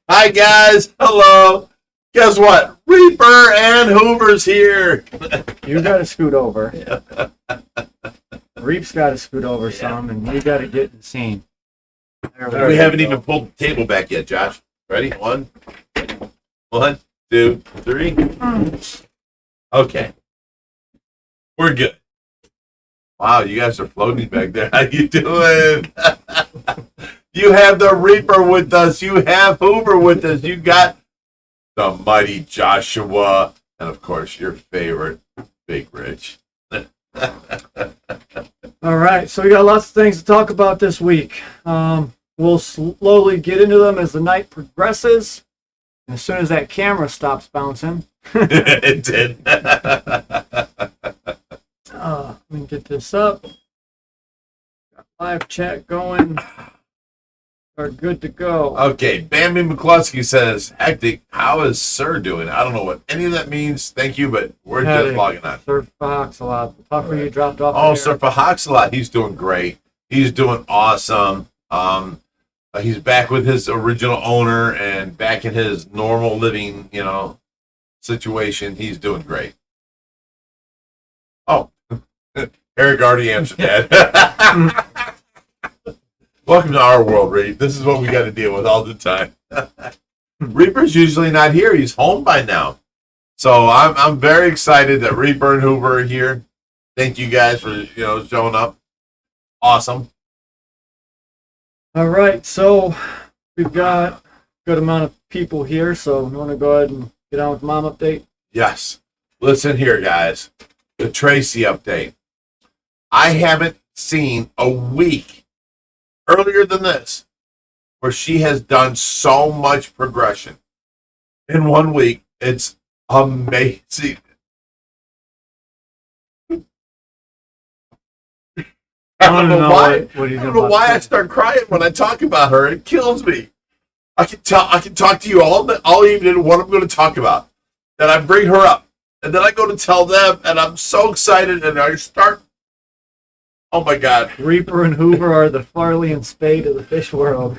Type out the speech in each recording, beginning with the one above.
Hi, guys. Hello. Guess what? Reaper and Hoover's here. You got to scoot over. Reap's got to scoot over some, and you got to get in the scene. We haven't even pulled the table back yet, Josh. Ready? One, 2, 3. Okay. We're good. Wow, you guys are floating back there. How you doing? You have the Reaper with us. You have Hoover with us. You got the mighty Joshua. And, of course, your favorite, Bigrich. All right, so we got lots of things to talk about this week. We'll slowly get into them as the night progresses. And as soon as that camera stops bouncing. It did. Let me get this up. Got live chat going. Are good to go. Okay, Bambi McCluskey says, hectic, how is Sir doing? I don't know what any of that means. Thank you, but we're just logging on. Sir Foxalot, the puffer you dropped off. Oh, Sir Foxalot, he's doing great. He's doing awesome. He's back with his original owner and back in his normal living, situation. He's doing great. Oh, Eric already answered that. Welcome to our world, Reap. This is what we got to deal with all the time. Reaper's usually not here. He's home by now. So I'm very excited that Reaper and Hoover are here. Thank you guys for showing up. Awesome. All right, so we've got a good amount of people here, so you want to go ahead and get on with the mom update? Yes. Listen here, guys. The Tracy update. I haven't seen a week earlier than this where she has done so much progression in 1 week. It's amazing. I don't know why I start crying when I talk about her. It kills me. I can talk to you all evening what I'm going to talk about. Then I bring her up, and then I go to tell them, and I'm so excited, and I start. Oh my God! Reaper and Hoover are the Farley and Spade of the fish world.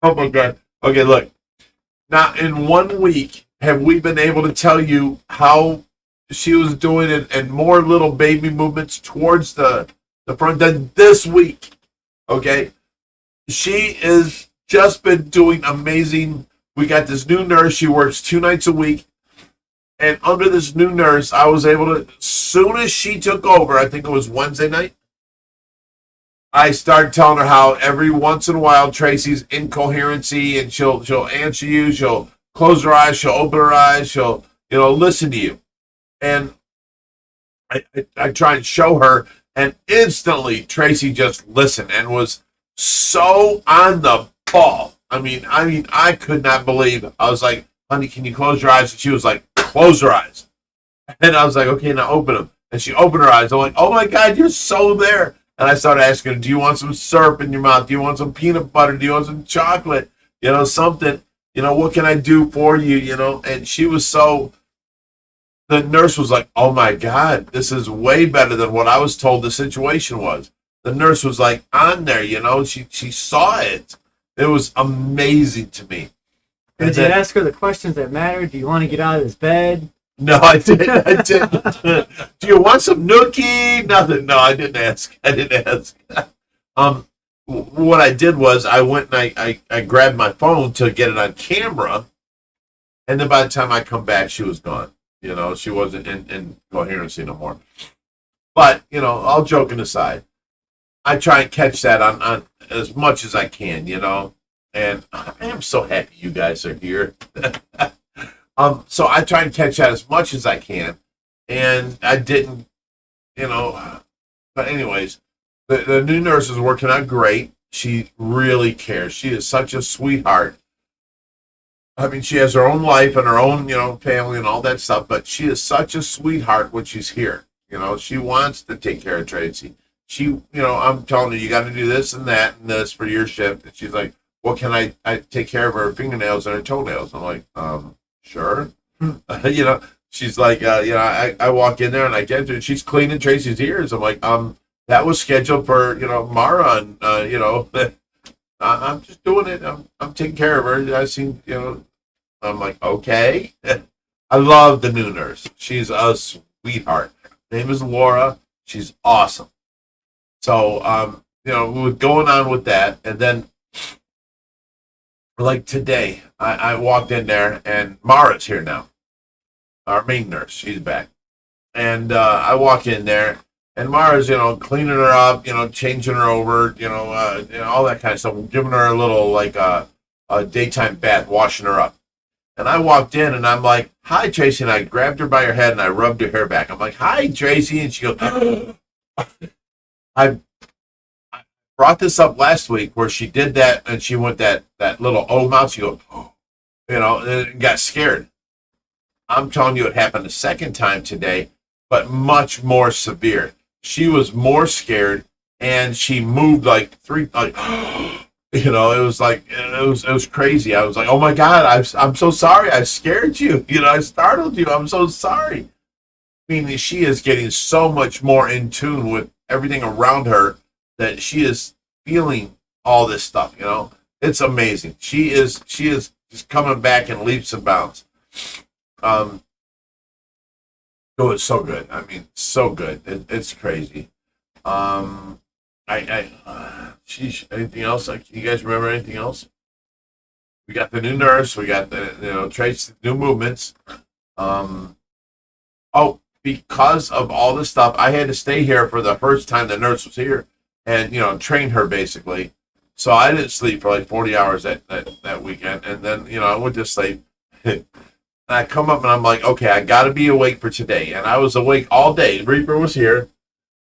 Oh my God! Okay, look. Now, in 1 week, have we been able to tell you how she was doing it and more little baby movements towards the front than this week? Okay, she has just been doing amazing. We got this new nurse. She works 2 nights a week. And under this new nurse, I was able to, as soon as she took over, I think it was Wednesday night, I started telling her how every once in a while Tracy's incoherency, and she'll answer you, she'll close her eyes, she'll open her eyes, she'll listen to you. And I try and show her, and instantly Tracy just listened and was so on the ball. I mean, I could not believe. I was like, honey, can you close your eyes? And she was like, close her eyes. And I was like, okay, now open them. And she opened her eyes. I'm like, oh my God, you're so there. And I started asking her, do you want some syrup in your mouth? Do you want some peanut butter? Do you want some chocolate? Something. What can I do for you? And she was so, the nurse was like, oh my God, this is way better than what I was told the situation was. The nurse was like on there, she saw it. It was amazing to me. Did you ask her the questions that mattered? Do you want to get out of this bed? No, I didn't. Do you want some nookie? Nothing. No, I didn't ask. What I did was I went and I grabbed my phone to get it on camera, and then by the time I come back, she was gone. She wasn't in coherency no more. But, all joking aside, I try and catch that on as much as I can, and I am so happy you guys are here. So I try and catch that as much as I can, and I didn't, but anyways, the new nurse is working out great. She really cares. She is such a sweetheart. I mean, she has her own life and her own, family and all that stuff, but she is such a sweetheart when she's here. She wants to take care of Tracy. She, I'm telling her, you got to do this and that and this for your shift. And she's like, well, can I take care of her fingernails and her toenails? I'm like, sure. She's like, I walk in there and I get her, and she's cleaning Tracy's ears. I'm like, that was scheduled for, Mara, and, I'm just doing it. I'm taking care of her. I seen, I'm like, okay. I love the new nurse. She's a sweetheart. Her name is Laura. She's awesome. So, we were going on with that. And then, like today, I walked in there, and Mara's here now. Our main nurse. She's back. And I walk in there, and Mara's, cleaning her up, changing her over, all that kind of stuff, giving her a little, like, a daytime bath, washing her up. And I walked in, and I'm like, hi, Tracy, and I grabbed her by her head, and I rubbed her hair back. I'm like, hi, Tracy, and she goes, I brought this up last week where she did that, and she went that little O mouth, she goes, and got scared. I'm telling you, it happened a second time today, but much more severe. She was more scared, and she moved like it was like, it was crazy. I was like, oh my God, I'm so sorry. I scared you. I startled you. I'm so sorry. I mean, she is getting so much more in tune with everything around her that she is feeling all this stuff, It's amazing. She is just coming back in leaps and bounds. It was so good. I mean, so good. It's crazy. Sheesh, anything else? You guys remember anything else? We got the new nurse. We got the, Tracy, new movements. Because of all this stuff, I had to stay here for the first time the nurse was here and, train her basically. So I didn't sleep for like 40 hours that weekend. And then, I went to sleep. I come up and I'm like, okay, I got to be awake for today. And I was awake all day. Reaper was here,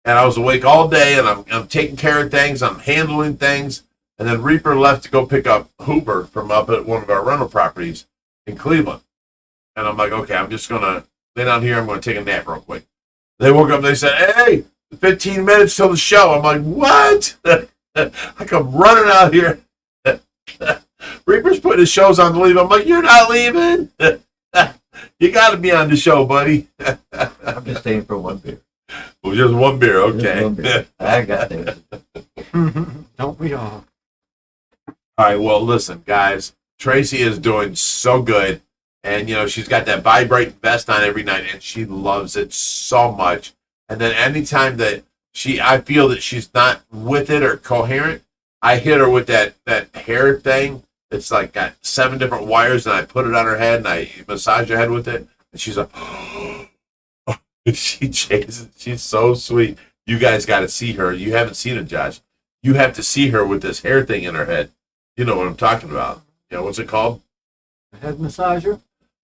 and I was awake all day, and I'm taking care of things. I'm handling things. And then Reaper left to go pick up Hoover from up at one of our rental properties in Cleveland. And I'm like, okay, I'm just going to lay down here. I'm going to take a nap real quick. They woke up and they said, hey, 15 minutes till the show. I'm like, what? I come running out here. Reaper's putting his shows on to leave. I'm like, you're not leaving. You got to be on the show, buddy. I'm just staying for one beer. Well, just one beer, okay. One beer. I got this. Don't we all? All right, well, listen, guys. Tracy is doing so good. And, she's got that Bigrich vest on every night, and she loves it so much. And then anytime that I feel that she's not with it or coherent, I hit her with that hair thing. It's like got 7 different wires, and I put it on her head, and I massage her head with it. And she's like, she chases. She's so sweet. You guys got to see her. You haven't seen her, Josh. You have to see her with this hair thing in her head. You know what I'm talking about. What's it called? A head massager?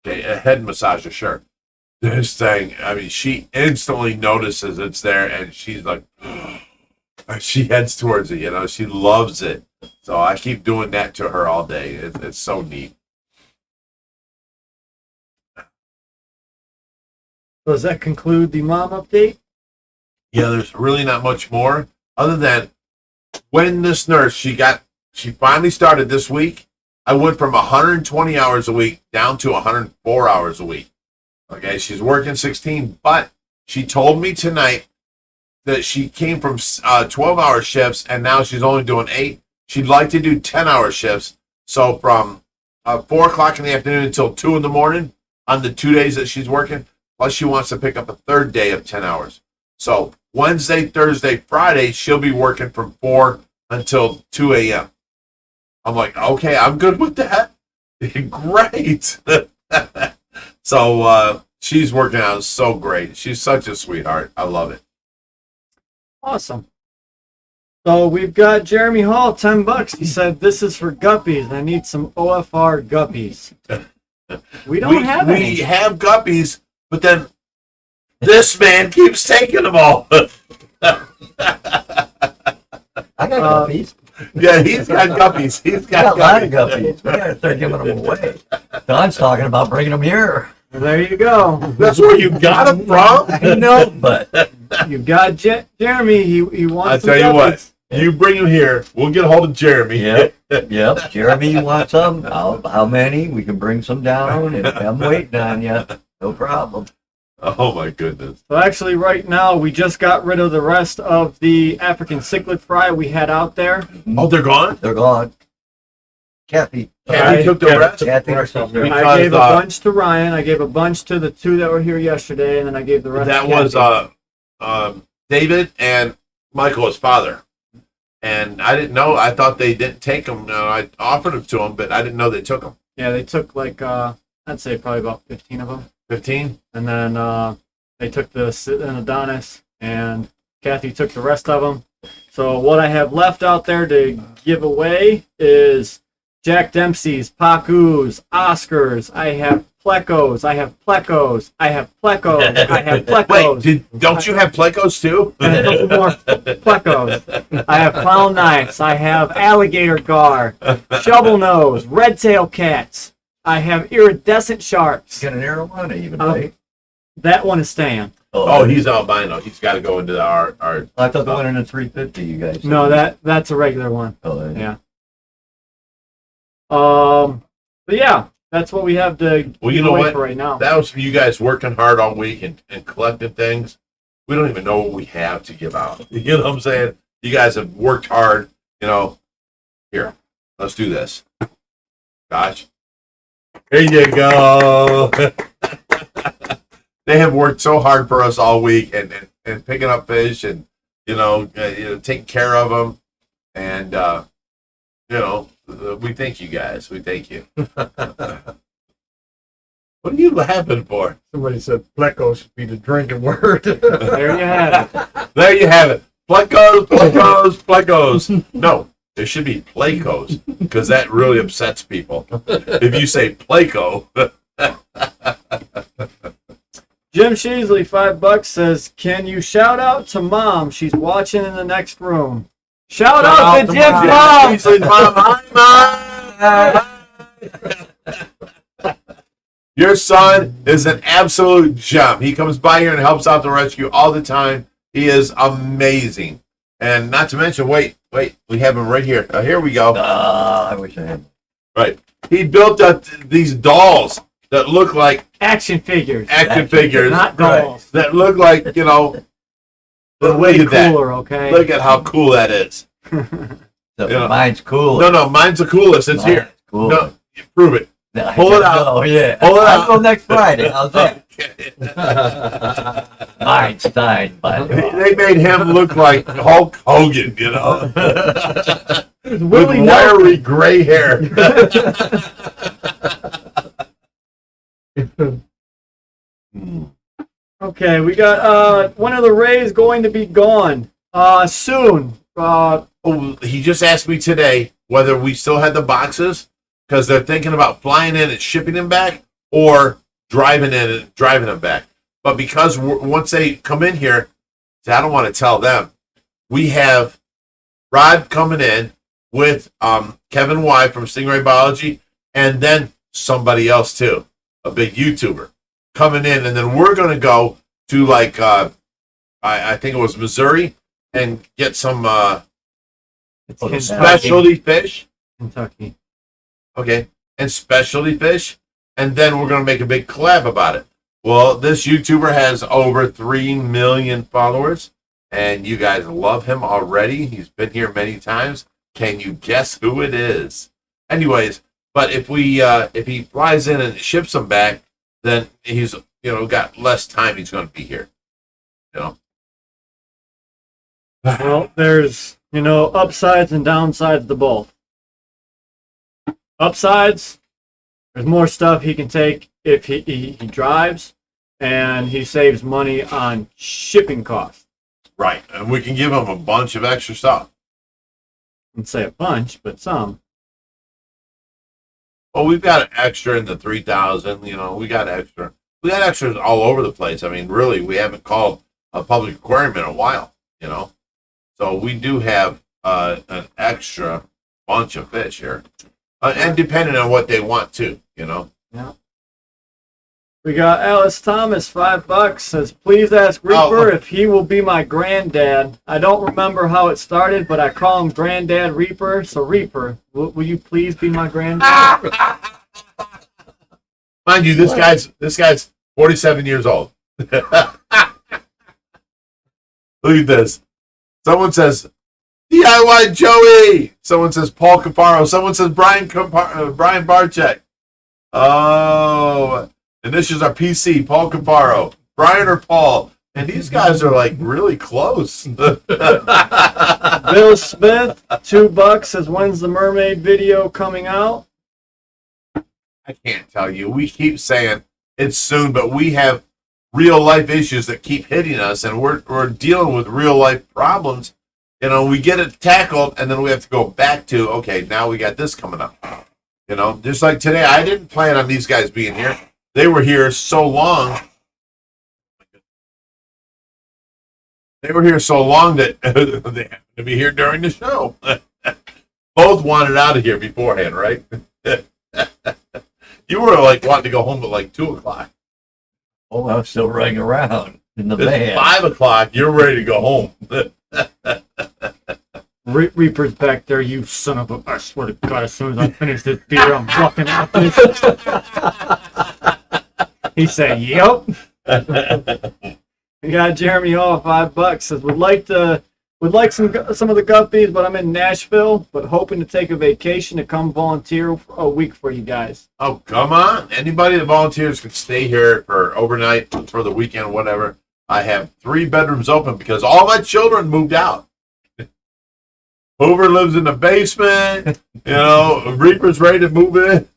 Okay, a head massager, sure. This thing, I mean, she instantly notices it's there, and she's like, she heads towards it, she loves it. So I keep doing that to her all day. It's so neat. Does that conclude the mom update? Yeah, there's really not much more other than when this nurse, she finally started this week. I went from 120 hours a week down to 104 hours a week. Okay, she's working 16, but she told me tonight that she came from 12-hour shifts, and now she's only doing 8. She'd like to do 10-hour shifts. So from 4 o'clock in the afternoon until 2 in the morning on the 2 days that she's working, plus she wants to pick up a third day of 10 hours. So Wednesday, Thursday, Friday, she'll be working from 4 until 2 a.m. I'm like, okay, I'm good with that. Great. So she's working out so great. She's such a sweetheart. I love it. Awesome. So we've got Jeremy Hall, $10. He said, this is for guppies. I need some OFR guppies. We don't have any. We have guppies, but then this man keeps taking them all. I got guppies. Yeah, he's got guppies. He's got a lot of guppies. We gotta start giving them away. Don's talking about bringing them here. There you go. That's where you got them from? I know, but You got Jeremy. He wants I tell you what, guppies. you bring him here. We'll get a hold of Jeremy. yep. Jeremy, you want some? How many? We can bring some down, and I'm waiting on you. No problem. Oh my goodness. So actually right now we just got rid of the rest of the African cichlid fry we had out there. Oh, they're gone? They're gone. Kathy. Kathy took the rest? Kathy. I gave a bunch to Ryan. I gave a bunch to the 2 that were here yesterday, and then I gave the rest That to Kathy. was David and Michael, his father. And I didn't know. I thought they didn't take them. I offered them to them, but I didn't know they took them. Yeah, they took like, I'd say probably about 15 of them. 15? And then they took the Adonis, and Kathy took the rest of them. So what I have left out there to give away is Jack Dempsey's, Pacus, Oscars. I have Plecos. I have Plecos. I have Plecos. I have Plecos. Wait, don't you have Plecos too? And a couple more Plecos. I have Clown Knives. I have Alligator Gar, Shovel Nose, Red Tail Cats. I have Iridescent Sharks. Got an arrow on it even, right? That one is staying. Oh, he's albino. He's got to go into our I thought the one in the 350 you guys. No, that's a regular one. Oh, Yeah. But yeah, that's what we have to Well, you give know away what? for right now. That was for you guys working hard all week and collecting things. We don't even know what we have to give out. You know what I'm saying? You guys have worked hard. You know, here, let's do this. Gosh. Here you go. They have worked so hard for us all week and picking up fish and, taking care of them. And, we thank you guys. We thank you. What are you laughing for? Somebody said Pleco should be the drinking word. There you have it. There you have it. Plecos, Plecos, Plecos. No, there should be Plecos because that really upsets people. If you say Pleco. Jim Sheasley, $5 says, "Can you shout out to Mom? She's watching in the next room." Shout out to Jim's mom. Sheasley's mom. Hi, Mom. Your son is an absolute gem. He comes by here and helps out the rescue all the time. He is amazing. And not to mention, wait, we have him right here. Here we go. I wish I had. Right. He built up these dolls that look like Action figures. action figures. Not dolls. That look like, look Way at that. cooler, okay? Look at how cool that is. So Yeah. mine's cool. No, mine's the coolest. It's here. Cool. No, prove it. I Pull it gotta out. go, yeah. Pull it I'll out. go next Friday. How's that? Okay. Einstein, by the way. They made him look like Hulk Hogan, with Willie wiry gray hair. Okay, we got one of the Rays going to be gone soon. Oh, he just asked me today whether we still had the boxes because they're thinking about flying in and shipping them back or driving in and driving them back. But because once they come in here, see, I don't want to tell them. We have Rod coming in with Kevin Y from Stingray Biology and then somebody else too, a big YouTuber coming in. And then we're going to go to I think it was Missouri and get some specialty fish. Kentucky. Okay. And specialty fish. And then we're going to make a big collab about it. Well, this YouTuber has over 3 million followers, and you guys love him already. He's been here many times. Can you guess who it is? Anyways, but if he flies in and ships them back, then he's got less time he's going to be here. Well, there's upsides and downsides to both. Upsides, there's more stuff he can take if he drives, and he saves money on shipping costs. Right, and we can give him a bunch of extra stuff. I'd say a bunch, but some. Well, we've got extra in the 3,000. We got extra. We got extras all over the place. I mean, really, we haven't called a public aquarium in a while. So we do have an extra bunch of fish here, and depending on what they want too. Yeah. We got Alice Thomas, $5, says, "Please ask Reaper if he will be my granddad. I don't remember how it started, but I call him Granddad Reaper. So Reaper, will you please be my granddad?" Mind you, this guy's 47 years old. Look at this. Someone says DIY Joey. Someone says Paul Caparo. Someone says Brian Barchek. Oh, initials are PC. Paul Caparo. Brian or Paul. And these guys are like really close. Bill Smith, $2 says, when's the Mermaid video coming out? I can't tell you. We keep saying it's soon, but we have real life issues that keep hitting us, and we're dealing with real life problems. You know, we get it tackled, and then we have to go back to, okay, now we got this coming up. You know, just like today, I didn't plan on these guys being here. They were here so long. They were here so long that they happened to be here during the show. Both wanted out of here beforehand, right? You were like wanting to go home at like 2 o'clock. Oh, I was still running around in the It's van. 5 o'clock. You're ready to go home. Reaper's back there, you son of a... I swear to God, as soon as I finish this beer, I'm fucking out. He said, yep. We got Jeremy Hall, $5. Says, would like some of the guppies, but I'm in Nashville, but hoping to take a vacation to come volunteer for a week for you guys. Oh, come on. Anybody that volunteers can stay here for overnight, for the weekend, whatever. I have 3 bedrooms open because all my children moved out. Hoover lives in the basement. You know, Reaper's ready to move in.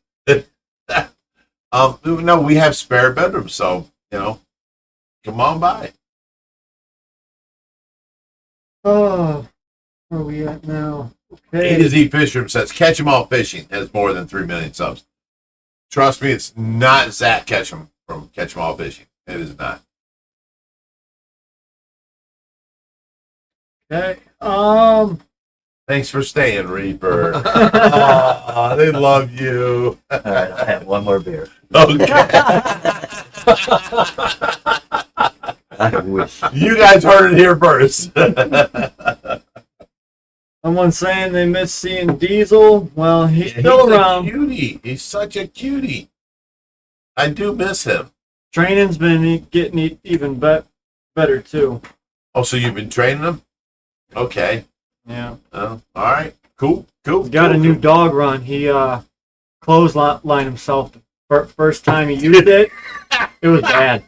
No, we have spare bedrooms, so, you know, come on by. Oh, where are we at now? A Okay. to Z Fisher says, Catch 'em All Fishing has more than 3 million subs. Trust me, it's not Zach Ketchum from Catch 'em All Fishing. It is not. Okay. Thanks for staying, Reaper. Aw, they love you. All right, I have one more beer. Okay. I wish. You guys heard it here first. Someone's saying they miss seeing Diesel. Well, he's still He's around. a cutie. He's such a cutie. I do miss him. Training's been getting even better too. Oh, so you've been training him? Okay. Yeah. Oh, all right. Cool. He's got a new dog run. He clotheslined himself the first time he used it. It was bad.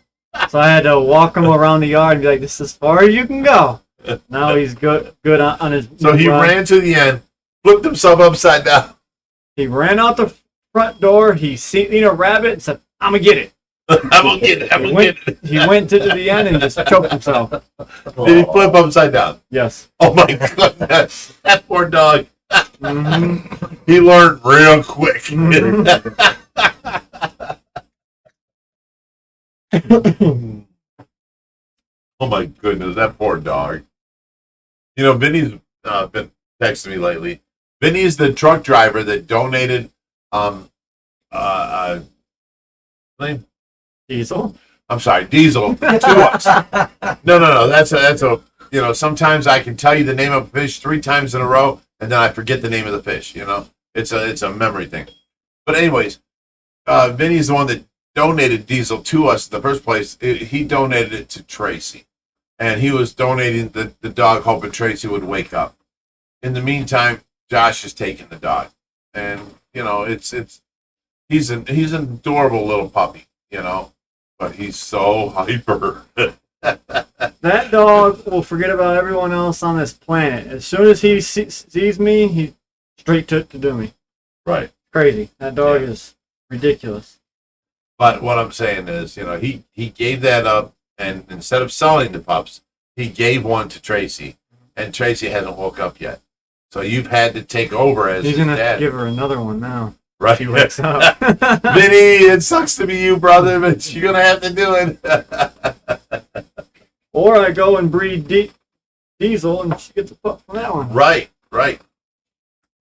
So I had to walk him around the yard and be like, "This is as far as you can go." Now he's good on his. So he ran to the end, flipped himself upside down. He ran out the front door. He seen a rabbit and said, "I'm gonna get it." I'm gonna get it. I'm gonna get it. He went to the end and just choked himself. Did he flip upside down? Yes. Oh my goodness. That poor dog. Mm-hmm. He learned real quick. Oh my goodness, that poor dog. You know, Vinny's been texting me lately. Vinny is the truck driver that donated name? Diesel. I'm sorry, diesel to us. No. That's a you know, sometimes I can tell you the name of a fish 3 times in a row and then I forget the name of the fish, you know. It's a memory thing. But anyways, Vinny's the one that donated diesel to us in the first place. He donated it to Tracy. And he was donating the dog hoping Tracy would wake up. In the meantime, Josh is taking the dog. And, you know, he's an adorable little puppy, you know. But he's so hyper. That dog will forget about everyone else on this planet. As soon as he sees me, he's straight to do me. Right. Crazy. That dog is ridiculous. But what I'm saying is, you know, he gave that up, and instead of selling the pups, he gave one to Tracy, and Tracy hasn't woke up yet. So you've had to take over as He's his gonna dad. give her another one now. Right. She wakes up. Vinny, it sucks to be you, brother, but you're gonna have to do it. Or I go and breed Diesel, and she gets a pup from that one. Right.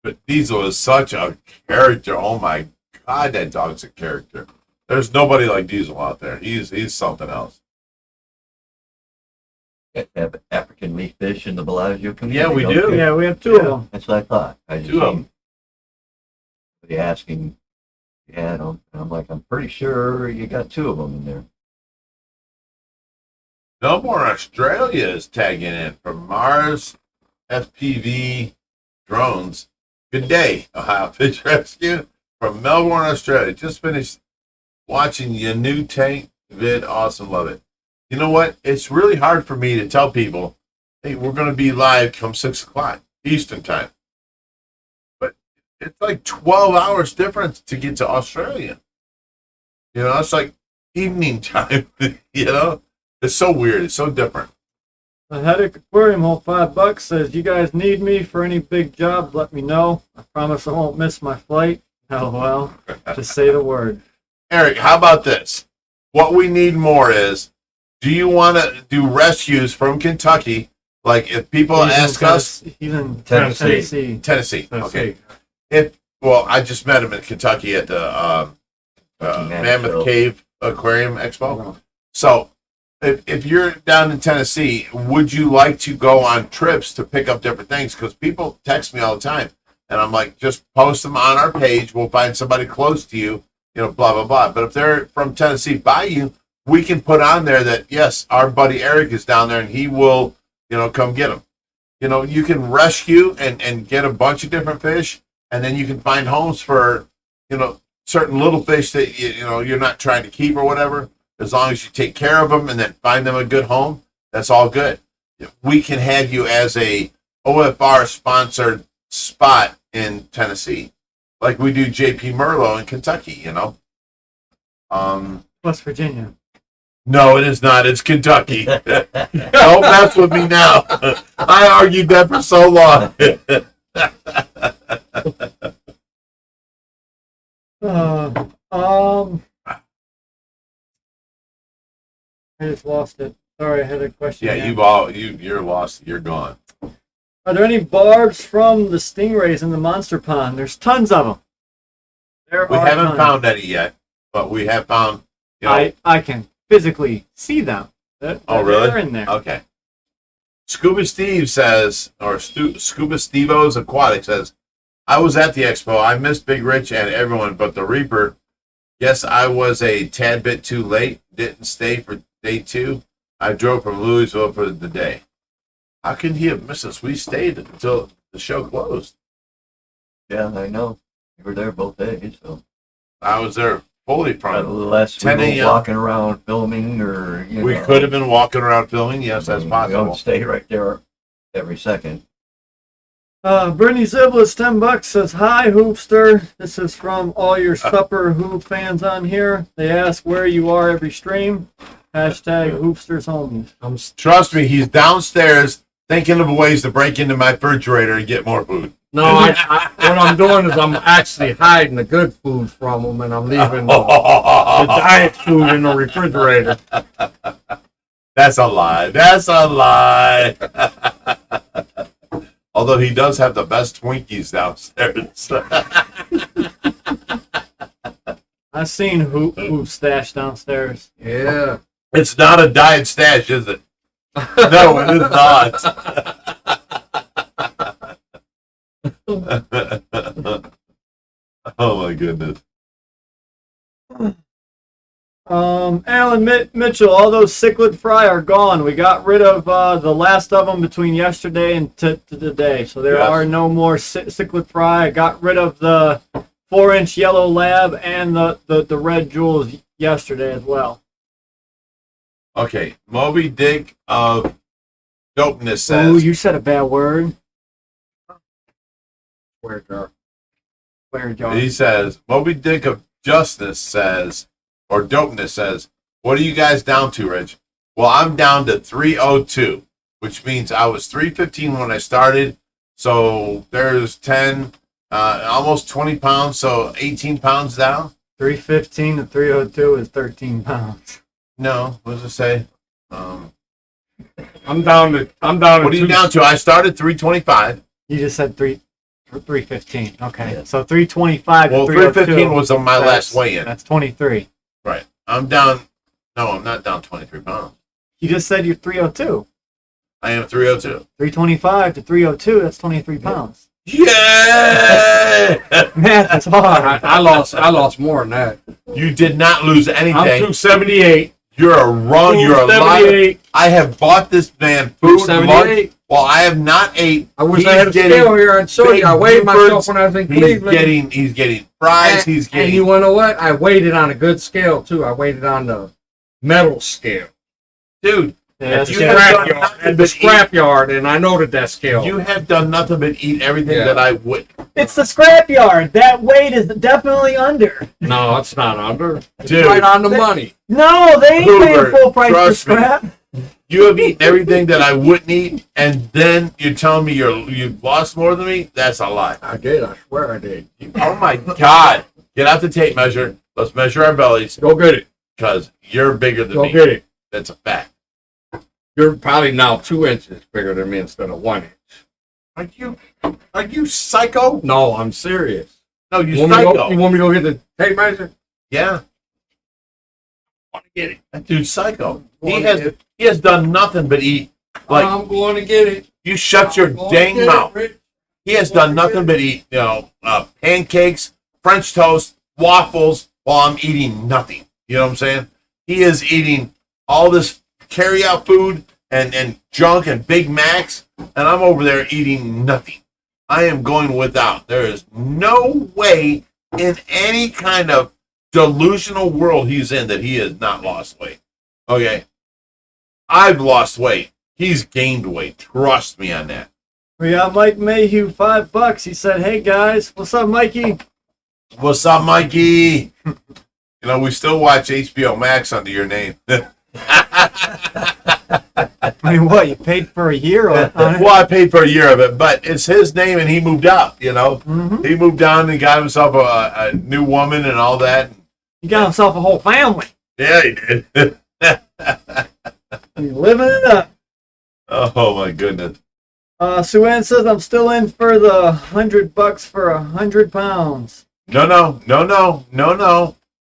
But Diesel is such a character. Oh my God, that dog's a character. There's nobody like Diesel out there. He's something else. Have African meat fish in the Bellagio community. Yeah, we don't do. you? Yeah, we have 2 of them. That's what I thought. I just 2 of them. somebody asking, and I'm like, I'm pretty sure you got 2 of them in there. Melbourne, Australia is tagging in from Mars FPV Drones. Good day, Ohio Fish Rescue from Melbourne, Australia. Just finished watching your new tank vid. Awesome, love it. You know what? It's really hard for me to tell people, hey, we're going to be live come 6 o'clock Eastern time. But it's like 12 hours difference to get to Australia. You know, it's like evening time, you know? It's so weird. It's so different. The Headache Aquarium hold $5 says, you guys need me for any big jobs, let me know. I promise I won't miss my flight. LOL. Just say the word. Eric, how about this? What we need more is, do you want to do rescues from Kentucky? Like if people ask us, He's in Tennessee. Tennessee. Okay. Well, I just met him in Kentucky at the Mammoth Cave Aquarium Expo. So if you're down in Tennessee, would you like to go on trips to pick up different things? Because people text me all the time. And I'm like, just post them on our page. We'll find somebody close to you, you know, blah, blah, blah. But if they're from Tennessee by you, we can put on there that, yes, our buddy Eric is down there and he will, you know, come get them. You know, you can rescue and get a bunch of different fish. And then you can find homes for, you know, certain little fish that, you know, you're not trying to keep or whatever. As long as you take care of them and then find them a good home, that's all good. We can have you as a OFR sponsored spot in Tennessee, like we do JP Merlot in Kentucky, you know. West Virginia. No, it is not. It's Kentucky. Don't mess with me now. I argued that for so long. I just lost it. Sorry, I had a question. Yeah, again. you're lost. You're gone. Are there any barbs from the stingrays in the monster pond? There's tons of them. We haven't found any yet, but we have found. You know, I can physically see them. Oh, really? They're in there. Okay. Scuba Steve says, or Scuba Stevo's Aquatic says, I was at the expo. I missed Bigrich and everyone, but the Reaper. Yes, I was a tad bit too late. Didn't stay for day 2. I drove from Louisville for the day. How can he have missed us? We stayed until the show closed. Yeah, I know. You were there both days, so. I was there fully from Unless 10 we a.m. were walking around filming or, you We know. could have been walking around filming. Yes, that's We possible. don't stay right there every second. Brittany Ziblis, $10 says, hi, Hoopster. This is from all your Supper Hoop fans on here. They ask where you are every stream. Hashtag Hoopsters homies. Trust me, he's downstairs thinking of ways to break into my refrigerator and get more food. No, what I'm doing is I'm actually hiding the good food from them, and I'm leaving the diet food in the refrigerator. That's a lie. That's a lie. Although he does have the best Twinkies downstairs. I've seen hoop stash downstairs. Yeah. It's not a diet stash, is it? No, it is not. Oh my goodness. Alan Mitchell, all those cichlid fry are gone. We got rid of the last of them between yesterday and today. So there are no more cichlid fry. I got rid of the 4-inch yellow lab and the red jewels yesterday as well. Okay, Moby Dick of Dopeness Ooh, says. you said a bad word. Where jar? Where, John? He says, Moby Dick of Justice says, or Dopeness says, what are you guys down to, Rich? Well, I'm down to 302, which means I was 315 when I started. So there's 10, almost 20 pounds, so 18 pounds down. 315 to 302 is 13 pounds. No, what does it say? I'm down to. What are you down to? I started 325. You just said 315. Okay, Yeah. so 325 Well, to 302. 315 was on my last weigh-in. That's 23. Right. I'm down. No, I'm not down 23 pounds. You just said you're 302. I am 302. 325 to 302, that's 23 pounds. Yeah! Man, that's hard. I lost more than that. You did not lose I'm anything. 278. You're a wrong. You're a liar. 78. I have bought this man food lunch. 78. Well, I have not ate. I wish He's I had a getting scale here and show you. I big weighed myself Bufords. when I was in He's Cleveland. getting fries. And, He's and getting. you want to know what? I weighed it on a good scale too. I weighed it on the metal scale. Dude, Yeah, you that's have good. done nothing At the but eat. scrapyard, and I know that scale. You have done nothing but eat everything Yeah. that I would. It's the scrapyard. That weight is definitely under. No, it's not under. It's Dude. right on the money. No, they ain't paying Hoover, full price for trust me. scrap. You have eaten everything that I wouldn't eat, and then you're telling me you've lost more than me? That's a lie. I did. I swear I did. Oh my God! Get out the tape measure. Let's measure our bellies Go get it. because you're bigger than Go me. get it. That's a fact. You're probably now 2 inches bigger than me instead of 1 inch. Are you psycho? No, I'm serious. No, you You want, me to psycho. go, you want me to go get the tape measure? Yeah, I want to get it. that dude's psycho. Go He on, has get it. he has done nothing but eat. Like I'm going to get it. you shut your I'm going to dang get it, mouth. Rich. He has done nothing but eat, pancakes, French toast, waffles, while I'm eating nothing. You know what I'm saying? He is eating all this carry-out food and junk and Big Macs, and I'm over there eating nothing. I am going without. There is no way in any kind of delusional world he's in that he has not lost weight. Okay? I've lost weight. He's gained weight. Trust me on that. We got Mike Mayhew, $5. He said, "Hey guys, what's up, Mikey?" What's up, Mikey? We still watch HBO Max under your name. I mean, what, you paid for a year on it? Well, I paid for a year of it, but it's his name and he moved up, Mhm. He moved down and got himself a new woman and all that. He got himself a whole family. Yeah, he did. He's living it up. Oh, my goodness. Sue Ann says, "I'm still in for the $100 for 100 pounds." No.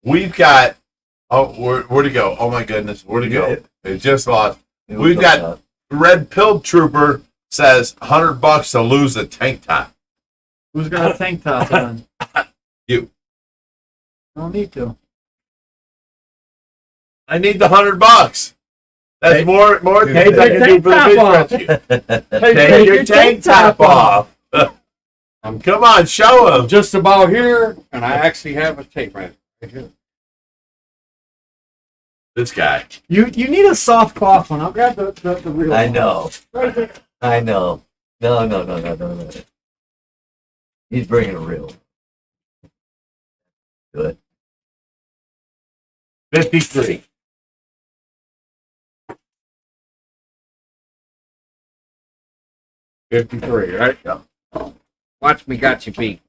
We've got, where'd it go? Oh, my goodness. Where'd it go? It just lost. We've got Red Pill Trooper says $100 to lose a tank top. Who's got a tank top on? You. I don't need to. I need the $100. That's Hey, more dude, things I can do tank for the top fish off. rescue. Take your tank top off. Come on, show I'm him. just about here, and I actually have a tape measure right here. This guy. You need a soft cloth one. I'll grab the real I one. know. Right there. I know. No. He's bringing a real. Good. 53. Right? Yeah. Watch me got you beat.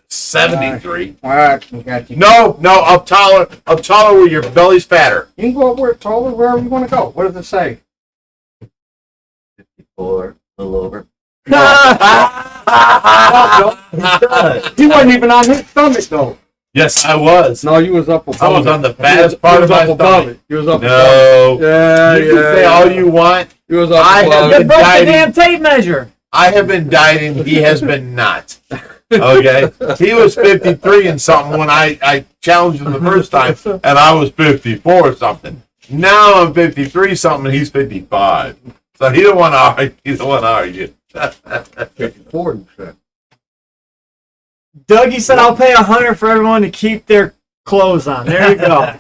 73. Watch me got you. No, up taller where your belly's fatter. You can go up where taller, wherever you want to go. What does it say? 54, a little over. He wasn't even on his stomach though. Yes, I was. No, you was up above. I was on the fattest You part was of my up above stomach. it. You was up above No. it. Yeah, You can say all you want. You was up I above have You it. been broke the dieting. damn tape measure. I have been dieting. He has been not. Okay? He was 53 and something when I challenged him the first time, and I was 54 or something. Now I'm 53 something, and he's 55. So he don't want to argue. He don't want to argue. 54, you said. Dougie said, "I'll pay 100 for everyone to keep their clothes on." There you go.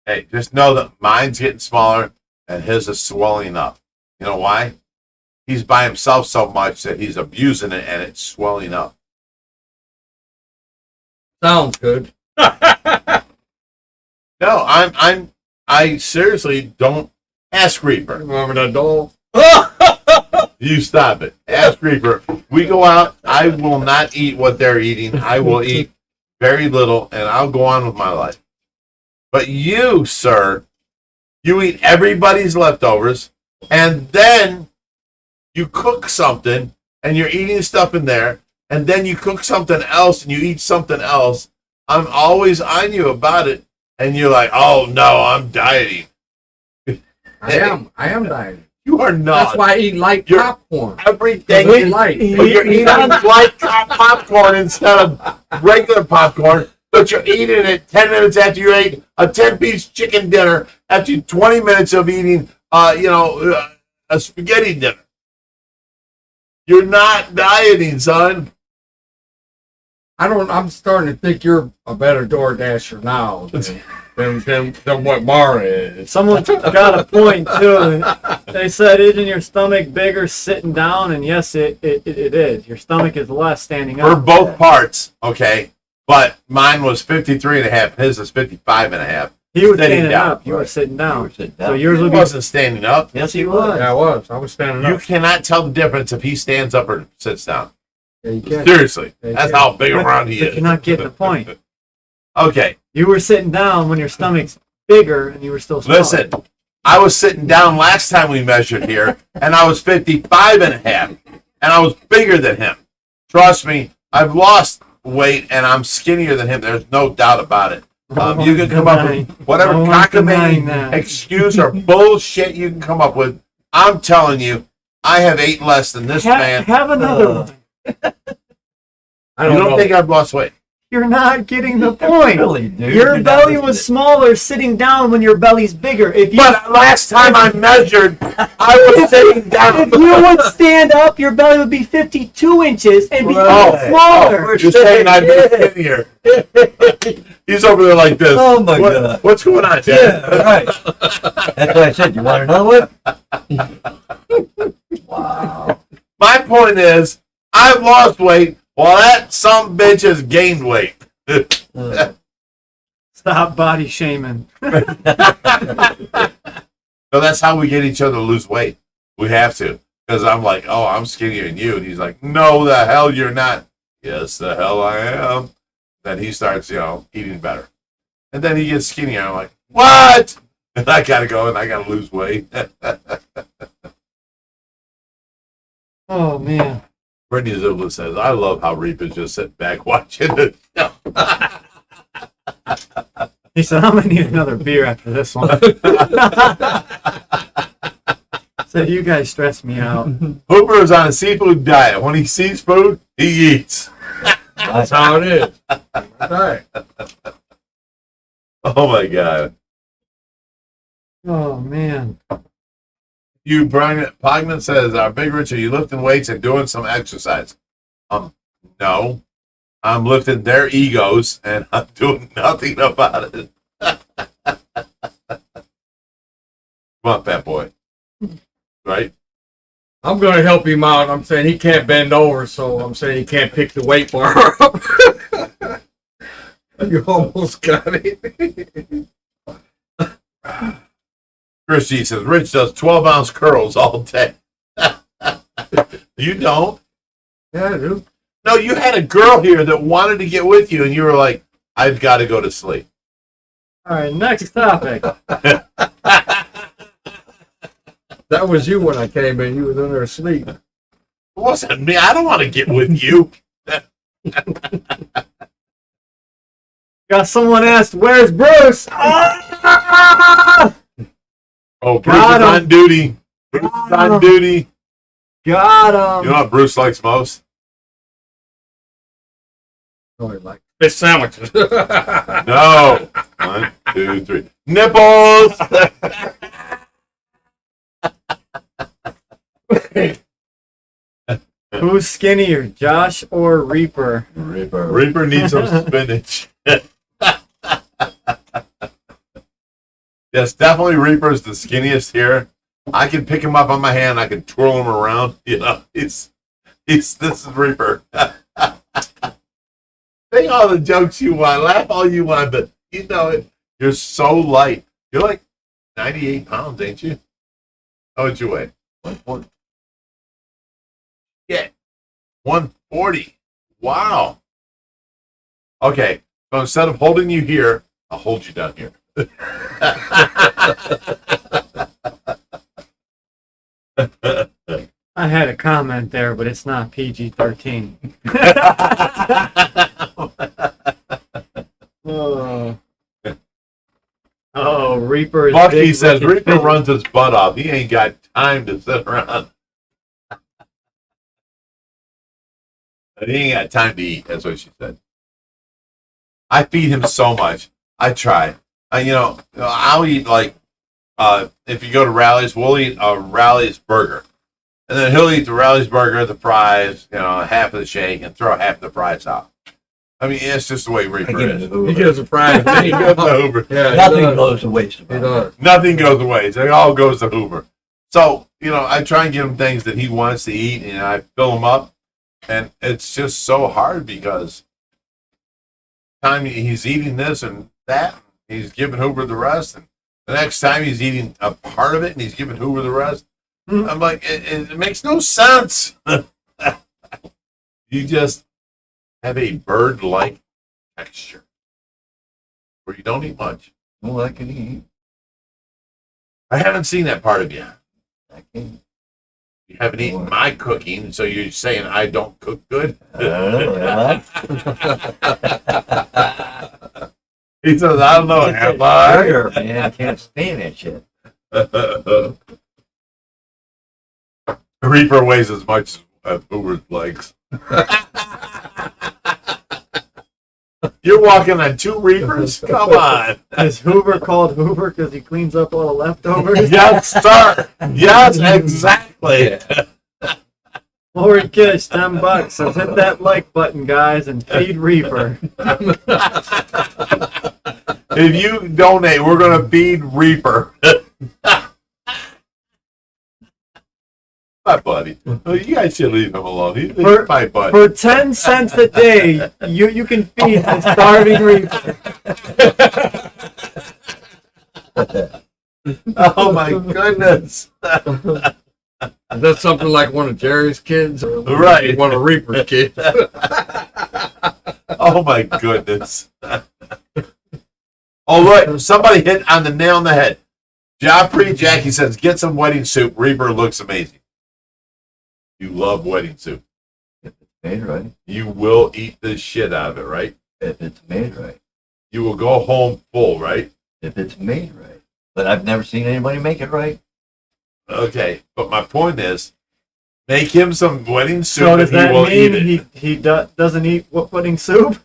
Hey, just know that mine's getting smaller and his is swelling up. You know why? He's by himself so much that he's abusing it and it's swelling up. Sounds good. No, I seriously don't. Ask Reaper. Remember that doll? You stop it. Ask Reaper. We go out. I will not eat what they're eating. I will eat very little and I'll go on with my life. But you, sir, you eat everybody's leftovers and then you cook something and you're eating stuff in there and then you cook something else and you eat something else. I'm always on you about it and you're like, oh no, I'm dieting. I am dieting. You are not. That's why I eat light You're- popcorn. Everything It's is light. But you're eating light popcorn instead of regular popcorn, but you're eating it 10 minutes after you ate a 10-piece chicken dinner after 20 minutes of eating, a spaghetti dinner. You're not dieting, son. I'm starting to think you're a better DoorDasher now than what Mara is. Someone got a point too. They said, "Isn't your stomach bigger sitting down?" And yes, it is. Your stomach is less standing For up. both parts, okay? But mine was 53 and a half. His is 55 and a half. He was Sitting standing down. up. You were sitting You down. were sitting down. So yours He would be. wasn't standing up. Yes, he was. Yeah, I was. I was standing You up. cannot tell the difference if he stands up or sits down. Yeah, you can. Seriously. Yeah, you That's can. how big around he But is. you're not getting the point. Okay. You were sitting down when your stomach's bigger, and you were still small. Listen, I was sitting down last time we measured here, and I was 55 and a half, and I was bigger than him. Trust me, I've lost weight, and I'm skinnier than him. There's no doubt about it. You can come up with whatever No one's cockamamie denying that. excuse or bullshit you can come up with. I'm telling you, I have 8 less than this man. Have another one. I You don't don't know. think I've lost weight? You're not getting the point. Really, dude. Your You're not belly listening. was smaller sitting down when your belly's bigger. If you But last time I measured, I was sitting down. if you would stand up, your belly would be 52 inches and be Right. smaller. You're saying I've been skinnier. He's over there like this. Oh, my God. What's going on, Dad? Yeah, right. That's why I said, you want another one? Wow. My point is, I've lost weight while that some bitch has gained weight. Stop body shaming. So that's how we get each other to lose weight. We have to. Because I'm like, oh, I'm skinnier than you. And he's like, no, the hell you're not. Yes, the hell I am. Then he starts, eating better. And then he gets skinnier. I'm like, what? And I got to go and I got to lose weight. Oh man. Brittany Zubla says, I love how Reaper's just sitting back watching it. He said, I'm gonna need another beer after this one. Said you guys stress me out. Hooper is on a seafood diet. When he sees food, he eats. That's how it is. That's right. Oh my God. Oh man. Brian Pogman says, Bigrich, are you lifting weights and doing some exercise? No. I'm lifting their egos and I'm doing nothing about it. Come on, fat boy. Right? I'm going to help him out. I'm saying he can't bend over, so I'm saying he can't pick the weight bar up. You almost got it. Chris G says, Rich does 12-ounce curls all day. You don't? Yeah, I do. No, you had a girl here that wanted to get with you, and you were like, I've got to go to sleep. All right, next topic. That was you when I came in. You was in there asleep. It wasn't me. I don't want to get with you. Got someone asked, where's Bruce? Ah! Oh, Bruce Got is him. on duty. Bruce is Got on him. duty. Got You him. know what Bruce likes most? Oh, like fish sandwiches. No. 1, 2, 3. Nipples. Who's skinnier, Josh or Reaper? Reaper. Reaper needs some spinach. Yes, definitely Reaper's the skinniest here. I can pick him up on my hand. I can twirl him around. This is Reaper. Say all the jokes you want. Laugh all you want, but you know it. You're so light. You're like 98 pounds, ain't you? How much you weigh? 140. Yeah. 140. Wow. Okay. So instead of holding you here, I'll hold you down here. I had a comment there, but it's not PG-13. Oh, Reaper is Bucky big says looking Reaper fish. runs his butt off. He ain't got time to sit around. He ain't got time to eat. That's what she said. I feed him so much. I try. I'll eat like, if you go to Rally's, we'll eat a Rally's burger. And then he'll eat the Rally's burger, the fries, half of the shake, and throw half the fries out. I mean, it's just the way Reaper is. He gives a prize. He goes to Hoover. Yeah, Nothing goes to waste. He does. Nothing goes to waste. It all goes to Hoover. So, I try and give him things that he wants to eat, and I fill him up. And it's just so hard because time he's eating this and that, he's giving Hoover the rest. And the next time he's eating a part of it and he's giving Hoover the rest. I'm like, it makes no sense. You just have a bird-like texture where you don't eat much. Well, I can eat. I haven't seen that part of you. I can. You haven't eaten my cooking, so you're saying I don't cook good? He says, I don't know, have I? Sugar, man, I can't stand that shit. Reaper weighs as much as Hoover's legs. You're walking on 2 Reapers? Come on. Is Hoover called Hoover because he cleans up all the leftovers? Yes, sir. Yes, exactly. Lori Kish, $10. So hit that like button, guys, and feed Reaper. If you donate, we're going to feed Reaper. My buddy. Oh, you guys should leave him alone. He's my buddy. For 10 cents a day, you can feed the starving Reaper. Oh, my goodness. Is that something like one of Jerry's kids? Or Right. one of Reaper's kids? Oh, my goodness. Oh, look. Somebody hit on the nail on the head. Jackie says, get some wedding soup. Reaper looks amazing. You love wedding soup. If it's made right. You will eat the shit out of it, right? If it's made right. You will go home full, right? If it's made right. But I've never seen anybody make it right. Okay, but my point is, make him some wedding soup So does and he that will eat mean it. he doesn't eat pudding soup?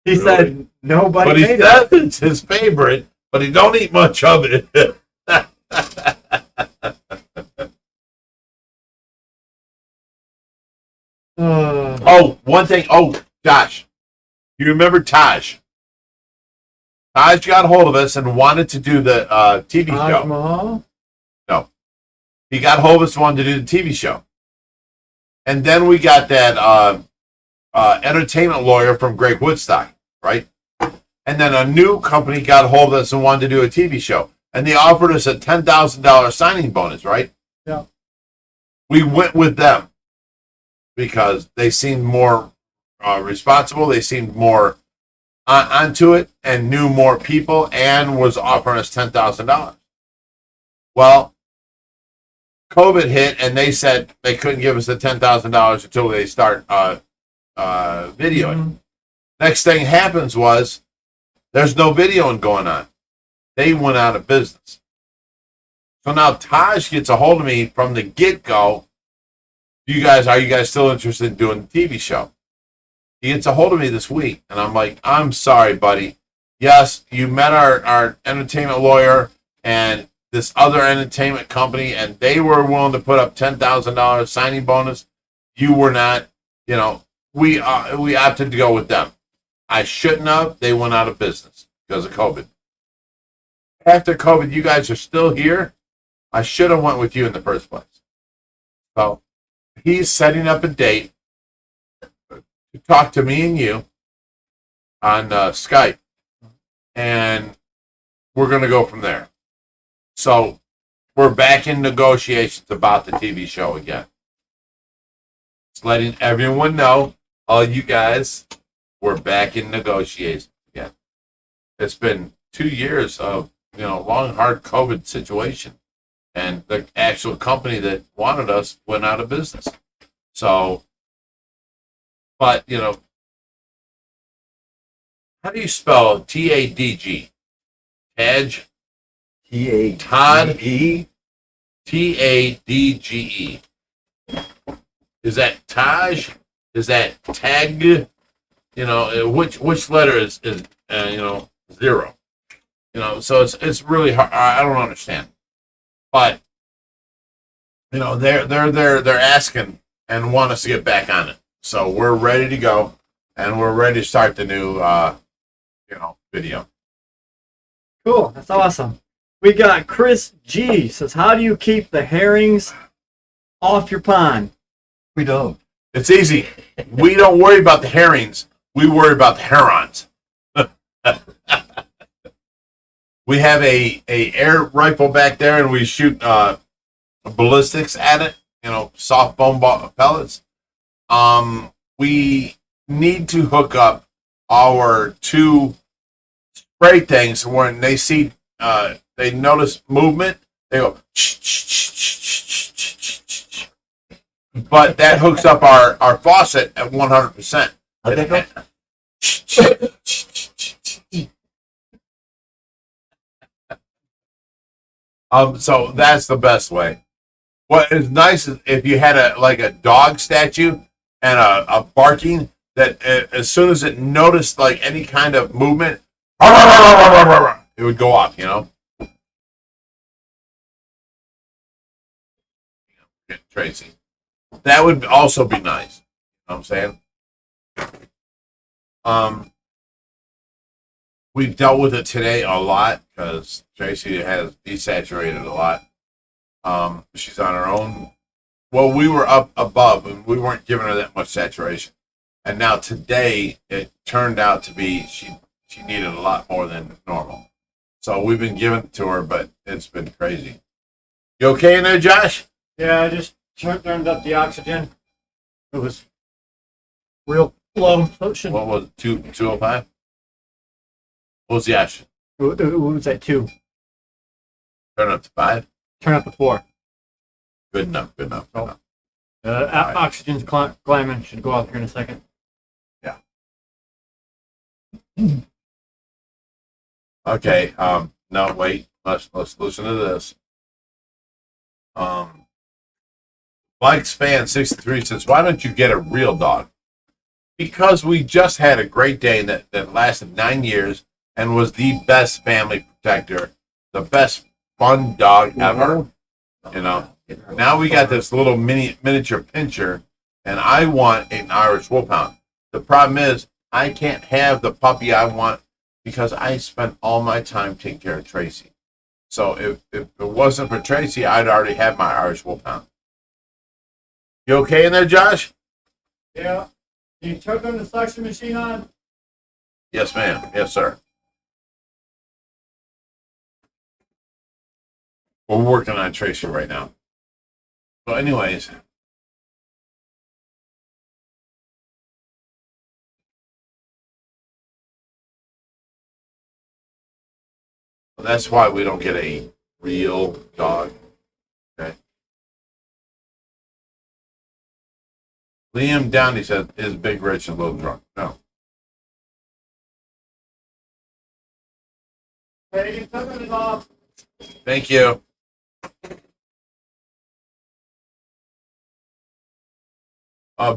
He Really? said nobody But he made says it. it's his favorite, but he don't eat much of it. Oh, one thing. Oh, Josh, you remember Taj? Taj got a hold of us and wanted to do the TV Taj show. Mahal? No. He got a hold of us and wanted to do the TV show. And then we got that entertainment lawyer from Greg Woodstock, right? And then a new company got a hold of us and wanted to do a TV show. And they offered us a $10,000 signing bonus, right? Yeah. We went with them because they seemed more responsible. They seemed more onto it and knew more people and was offering us $10,000. Well, COVID hit and they said they couldn't give us the $10,000 until they start videoing. Mm-hmm. Next thing happens was there's no videoing going on. They went out of business. So now Taj gets a hold of me from the get-go. Are you guys still interested in doing the TV show? He gets a hold of me this week, and I'm like, I'm sorry, buddy. Yes, you met our entertainment lawyer and this other entertainment company, and they were willing to put up $10,000 signing bonus. You were not. We opted to go with them. I shouldn't have. They went out of business because of COVID. After COVID, you guys are still here. I should have went with you in the first place. So he's setting up a date to talk to me and you on Skype, and we're going to go from there. So we're back in negotiations about the TV show again. Just letting everyone know, all you guys, we're back in negotiations again. It's been 2 years of long, hard COVID situation. And the actual company that wanted us went out of business. So, but, how do you spell T-A-D-G? Tadge? T-A-D-E? Todd? Tadge. Is that Taj? Is that Tag? You know, which letter is zero? You know, so it's really hard. I don't understand, but you know, they're asking and want us to get back on it. So we're ready to go, and we're ready to start the new video. Cool. That's awesome. We got Chris G says, how do you keep the herrings off your pond? We don't. It's easy. We don't worry about the herrings. We worry about the herons. We have a air rifle back there, and we shoot ballistics at it. You know, soft foam pellets. We need to hook up our two spray things when they see they notice movement. They go. But that hooks up our faucet at 100%. How'd that go? So that's the best way. What is nice is if you had a dog statue and a barking that as soon as it noticed like any kind of movement, it would go off. You know. Tracy. That would also be nice. You know what I'm saying? We've dealt with it today a lot because Tracy has desaturated a lot. She's on her own. Well, we were up above and we weren't giving her that much saturation. And now today it turned out to be she needed a lot more than normal. So we've been giving it to her, but it's been crazy. You okay in there, Josh? Yeah, I just turned up the oxygen. It was real low. So it should. What was it? 205? What was the oxygen? It was at 2. Turn it up to 5? Turn up to 4. Good enough. Good enough. Oxygen's climbing. Should go off here in a second. Yeah. Okay. No, wait. Let's listen to this. Mike's fan 63 says, "Why don't you get a real dog?" Because we just had a great day that lasted 9 years and was the best family protector, the best fun dog ever. You know. Now we got this little miniature pincher, and I want an Irish Wolfhound. The problem is I can't have the puppy I want because I spent all my time taking care of Tracy. So if it wasn't for Tracy, I'd already have my Irish Wolfhound. You okay in there, Josh? Yeah. Can you turn the suction machine on? Yes, ma'am. Yes, sir. We're working on Tracy right now. So anyways, that's why we don't get a real dog. Okay. Liam Downey said, "Is Bigrich a little drunk?" No. Hey, you turn it off. Thank you.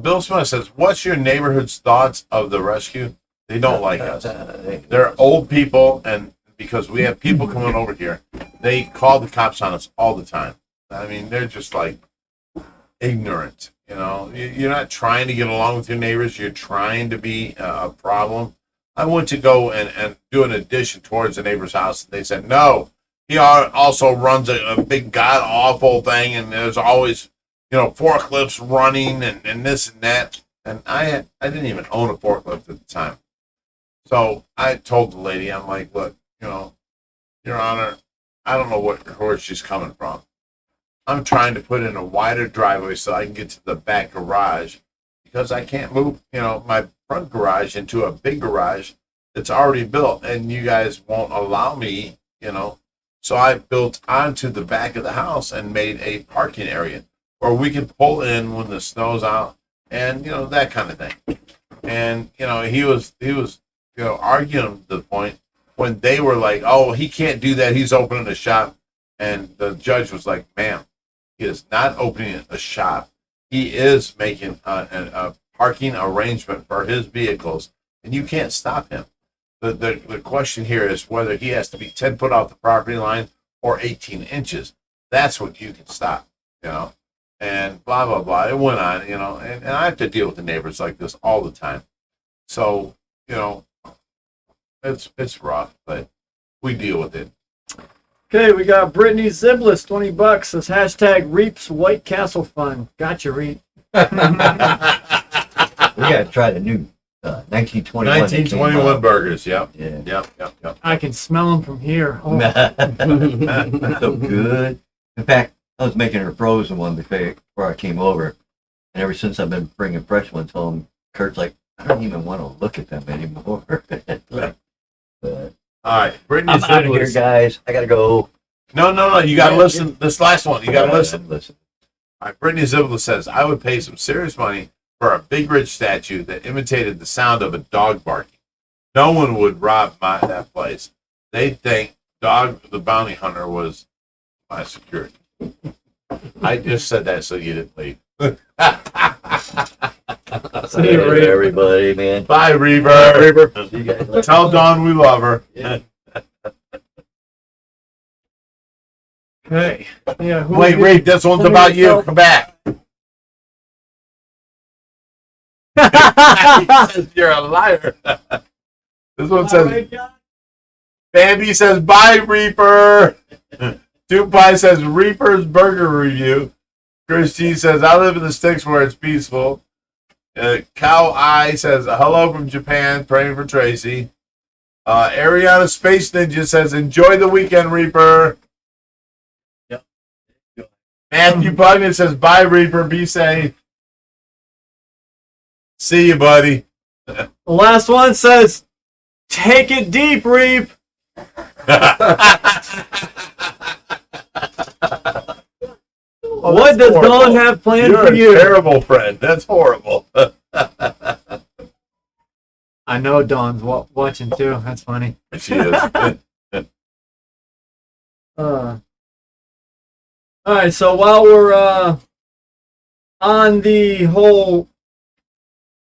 Bill Smith says, "What's your neighborhood's thoughts of the rescue?" They don't like us. They're old people, and because we have people coming over here, they call the cops on us all the time. I mean, they're just like ignorant. You know, you're not trying to get along with your neighbors. You're trying to be a problem. I went to go and do an addition towards the neighbor's house, and they said, "No, he also runs a big god-awful thing, and there's always, forklifts running and this and that." And I didn't even own a forklift at the time. So I told the lady, I'm like, "Look, Your Honor, I don't know where she's coming from. I'm trying to put in a wider driveway so I can get to the back garage because I can't move, my front garage into a big garage that's already built, and you guys won't allow me, So I built onto the back of the house and made a parking area where we can pull in when the snow's out and, that kind of thing." And, he was arguing to the point when they were like, "Oh, he can't do that. He's opening a shop." And the judge was like, "Ma'am, He is not opening a shop. He is making a parking arrangement for his vehicles, and you can't stop him. The question here is whether he has to be 10 foot off the property line or 18 inches. That's what you can stop, and blah, blah, blah. It went on, and I have to deal with the neighbors like this all the time. So, it's rough, but we deal with it. Okay, we got Brittany Ziblis, $20. Says hashtag Reaps White Castle Fun. Gotcha, Reap. We gotta try the new 1921. 1921 burgers, yep. Yeah. Yep. I can smell them from here. Oh. So good. In fact, I was making a frozen one before I came over, and ever since I've been bringing fresh ones home, Kurt's like, I don't even want to look at them anymore. But All right, Brittany I'm out of here, Ziblis. guys. I gotta go. No. You got to listen. This last one, you got to listen. Listen. All right, Brittany Ziblis says, I would pay some serious money for a Bigrich statue that imitated the sound of a dog barking. No one would rob that place. They'd think Dog the Bounty Hunter was my security. I just said that so you didn't leave. See you, Hey, Reap. everybody, man. Bye, Reaver. See you guys later. Tell Dawn we love her. Yeah. Okay. Yeah. who Wait, we- Reap, this one's about you. Come back. He says you're a liar. This one says, Bambi says, bye, Reaper. Two says, Reaper's Burger Review. Chris G says, I live in the sticks where it's peaceful. Cow Eye says, hello from Japan, praying for Tracy. Ariana Space Ninja says, enjoy the weekend, Reaper. Yep. Matthew Bugman says, bye, Reaper, be safe. See you, buddy. The last one says, take it deep, Reap. What does Dawn have planned You're for you? a terrible friend. That's horrible. I know Dawn's watching too. That's funny. She is. All right, so while we're on the whole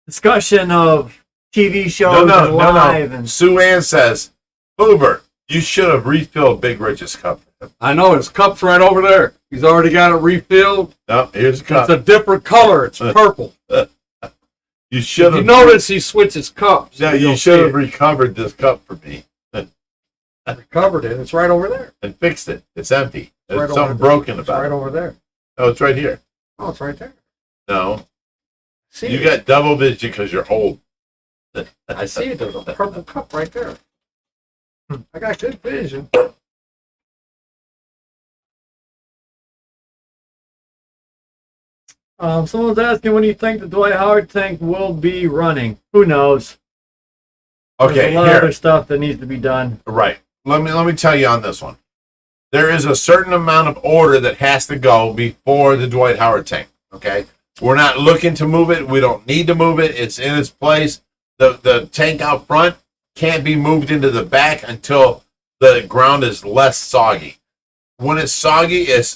discussion of TV shows and live and Sue Ann says, Hoover, you should have refilled Big Rich's cup. I know his cup's right over there. He's already got it refilled. No, here's the It's cup. a different color. It's purple. You should If you have. notice, he switches cups. Yeah, You'll you should have see recovered this cup for me it. Recovered it. It's right over there. and fixed it. It's empty. There's Right something over broken It's about right it. over there. Oh, it's right here. Oh, it's right there. No, See you it. got double vision because you're old. I see it. There's a purple cup right there. I got good vision. someone's asking when do you think the Dwight Howard tank will be running. Who knows? Okay, There's a lot of here. other stuff that needs to be done. Right. Let me tell you on this one. There is a certain amount of order that has to go before the Dwight Howard tank. Okay. We're not looking to move it. We don't need to move it. It's in its place. The tank out front can't be moved into the back until the ground is less soggy. When it's soggy, it's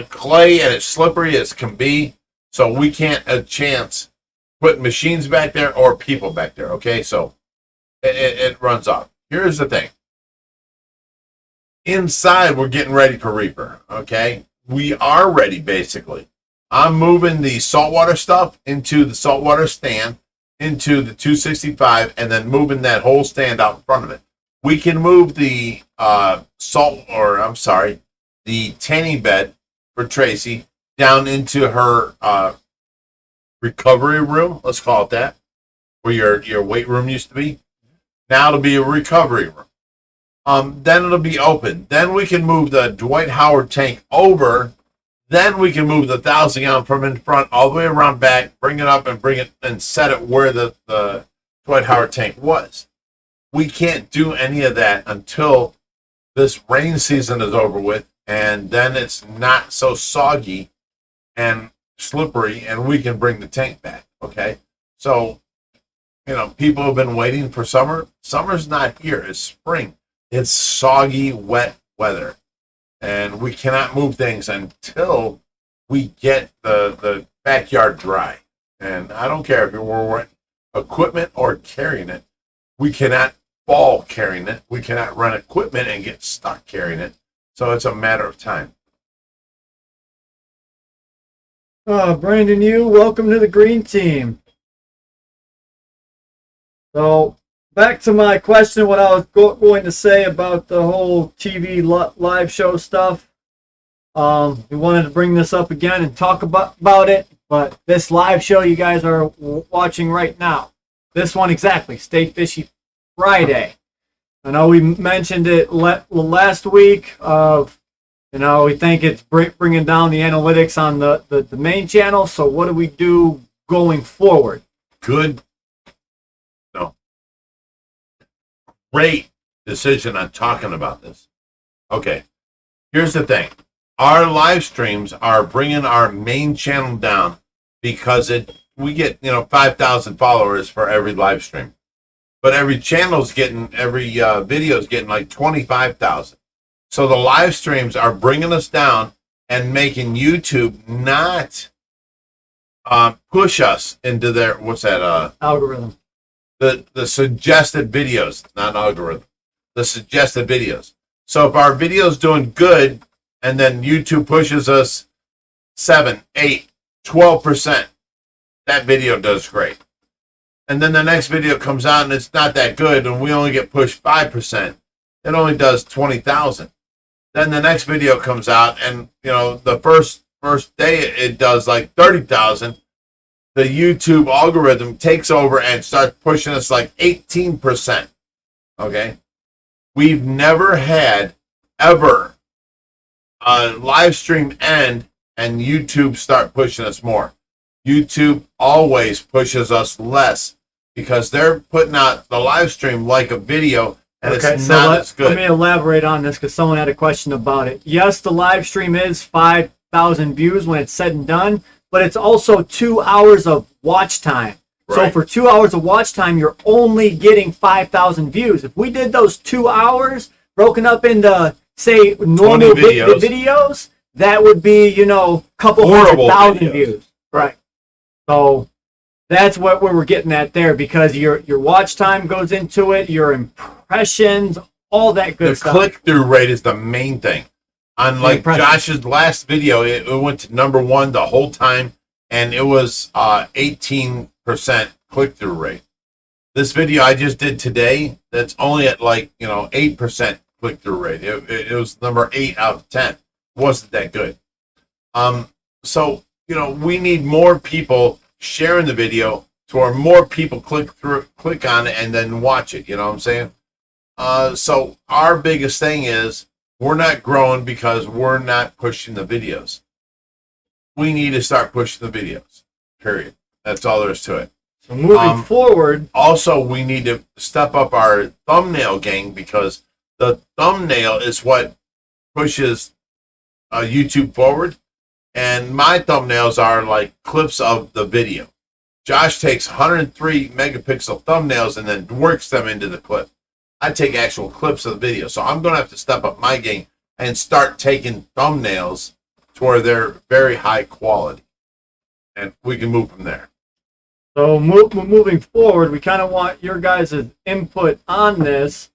clay and it's slippery as can be. So we can't a chance put machines back there or people back there. Okay. So it runs off. Here's the thing. Inside, we're getting ready for Reaper, okay? We are ready, basically. I'm moving the saltwater stuff into the saltwater stand, into the 265, and then moving that whole stand out in front of it. We can move the the tanning bed for Tracy down into her recovery room, let's call it that, where your weight room used to be. Now it'll be a recovery room. Then it'll be open. Then we can move the Dwight Howard tank over. Then we can move the 1,000-gallon from in front all the way around back, bring it up and set it where the Dwight Howard tank was. We can't do any of that until this rain season is over with, and then it's not so soggy and slippery, and we can bring the tank back. Okay, so people have been waiting for summer. Summer's not here. It's spring. It's soggy, wet weather. and we cannot move things until we get the backyard dry. And I don't care if we're equipment or carrying it. We cannot fall carrying it. We cannot run equipment and get stuck carrying it. So it's a matter of time. Brandon, welcome to the green team. So, back to my question, what I was going to say about the whole TV live show stuff. We wanted to bring this up again and talk about it, but this live show you guys are watching right now, this one exactly, Stay Fishy Friday. I know we mentioned it last week of, we think it's bringing down the analytics on the main channel, so what do we do going forward? Great decision on talking about this. Okay, here's the thing. Our live streams are bringing our main channel down because we get 5,000 followers for every live stream, but every video is getting like 25,000. So the live streams are bringing us down and making YouTube not push us into their Algorithm. The suggested videos, not algorithm. The suggested videos. So if our video's doing good, and then YouTube pushes us 7, 8, 12%, that video does great. And then the next video comes out and it's not that good, and we only get pushed 5%. It only does 20,000. Then the next video comes out, and the first day it does like 30,000. The YouTube algorithm takes over and starts pushing us like 18%. Okay? We've never had ever a live stream end and YouTube start pushing us more. YouTube always pushes us less because they're putting out the live stream like a video, and it's not as good. Let me elaborate on this because someone had a question about it. Yes, the live stream is 5,000 views when it's said and done, but it's also 2 hours of watch time. Right. So for 2 hours of watch time, you're only getting 5,000 views. If we did those 2 hours broken up into, say, normal videos, that would be, couple 100,000 views. Right. So that's what we're getting at there, because your watch time goes into it, your impressions, all that good stuff. The click-through rate is the main thing. On like Josh's last video, it went to #1 the whole time, and it was 18% click-through rate. This video I just did today, that's only at 8% click-through rate. It was number 8 out of 10. It wasn't that good. So we need more people sharing the video to where more people click on it and then watch it. You know what I'm saying? So our biggest thing is, we're not growing because we're not pushing the videos. We need to start pushing the videos, period. That's all there is to it. So moving forward. Also, we need to step up our thumbnail game, because the thumbnail is what pushes YouTube forward. And my thumbnails are like clips of the video. Josh takes 103 megapixel thumbnails and then works them into the clip. I take actual clips of the video. So I'm going to have to step up my game and start taking thumbnails to where they're very high quality. And we can move from there. So moving forward, we kind of want your guys' input on this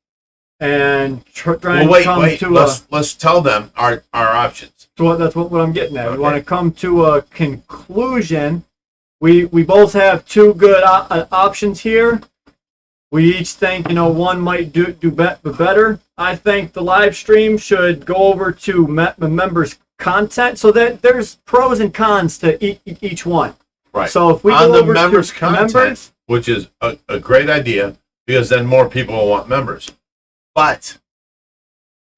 and try and come to let's tell them our options. So that's what I'm getting at. Okay. We want to come to a conclusion. We both have two good options here. We each think, one might do better. I think the live stream should go over to members' content, so that there's pros and cons to each one. Right. So if we on go the over members' to content, which is a great idea, because then more people will want members. But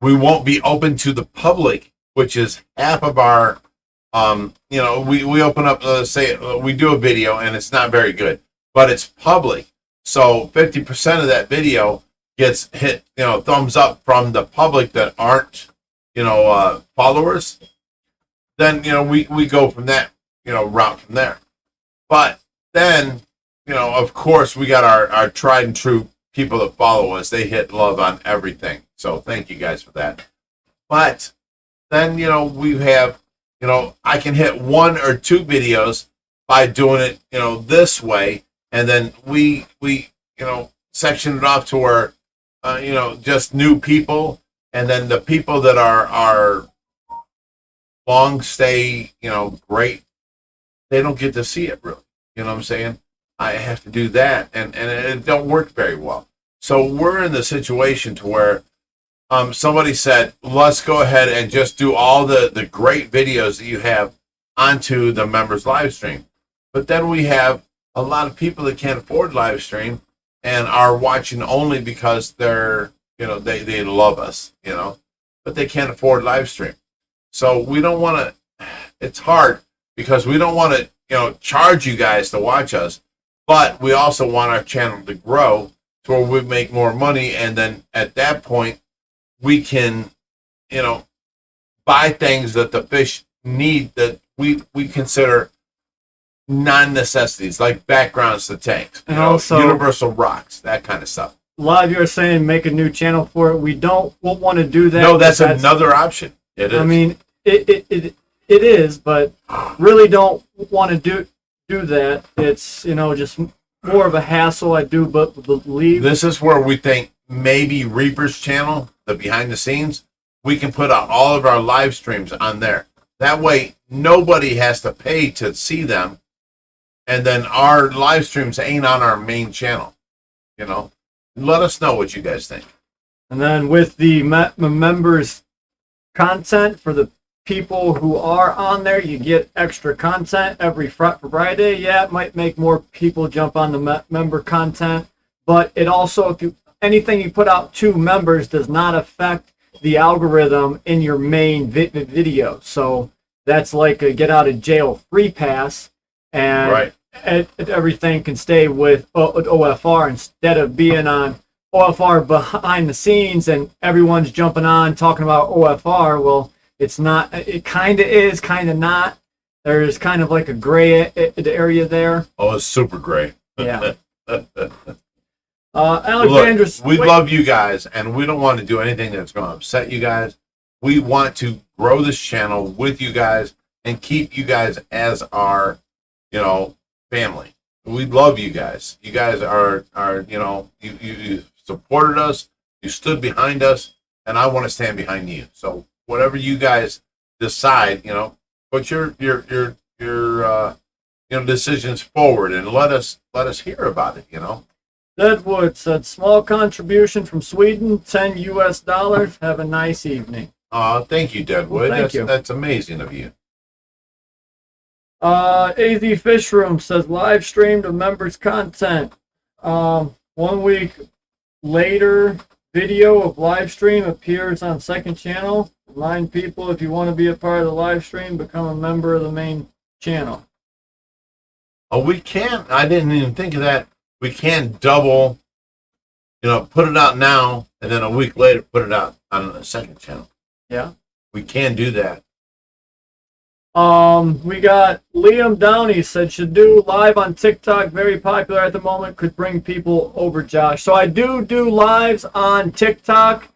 we won't be open to the public, which is half of our. We open up. Say we do a video and it's not very good, but it's public. So 50% of that video gets hit, thumbs up from the public that aren't, followers. Then, we go from that, route from there. But then, of course, we got our tried and true people that follow us. They hit love on everything. So thank you guys for that. But then we have I can hit 1 or 2 videos by doing it this way, and then we section it off to where just new people, and then the people that are long stay great, they don't get to see it really. You know what I'm saying? I have to do that, and it don't work very well. So we're in the situation to where somebody said, let's go ahead and just do all the great videos that you have onto the members live stream. But then we have a lot of people that can't afford live stream and are watching only because they're they love us, but they can't afford live stream. So we don't want to. It's hard because we don't want to charge you guys to watch us, but we also want our channel to grow to where we make more money, and then at that point we can buy things that the fish need that we consider non-necessities, like backgrounds to tanks, and also universal rocks, that kind of stuff. A lot of you are saying make a new channel for it. We don't want to do that. No, that's another option. It is. I mean, it is, but really don't want to do that. It's just more of a hassle. I do believe this is where we think maybe Reaper's channel, the behind the scenes, we can put out all of our live streams on there. That way, nobody has to pay to see them, and then our live streams ain't on our main channel. Let us know what you guys think. And then with the members content for the people who are on there, you get extra content every Friday. Yeah, it might make more people jump on the member content, but it also, anything you put out to members does not affect the algorithm in your main video. So that's like a get out of jail free pass, and right. Everything can stay with OFR instead of being on OFR behind the scenes and everyone's jumping on talking about OFR. Well, it's not. It kind of is, kind of not. There's kind of like a gray area there. Oh, it's super gray. Yeah. Alexandra, look, we love you guys, and we don't want to do anything that's going to upset you guys. We want to grow this channel with you guys and keep you guys as our, family. We love you guys. You guys are you supported us. You stood behind us, and I want to stand behind you. So whatever you guys decide, put your decisions forward and let us hear about it. Deadwood said, small contribution from Sweden, $10 US. Have a nice evening. Thank you, Deadwood. Well, thank you. That's amazing of you. AZ Fish Room says, live stream to members content. 1 week later, video of live stream appears on second channel. Remind people, if you want to be a part of the live stream, become a member of the main channel. Oh, we can. I didn't even think of that. We can double, put it out now, and then a week later put it out on the second channel. Yeah. We can do that. We got Liam Downey said, should do live on TikTok, very popular at the moment, could bring people over, Josh. So I do lives on TikTok.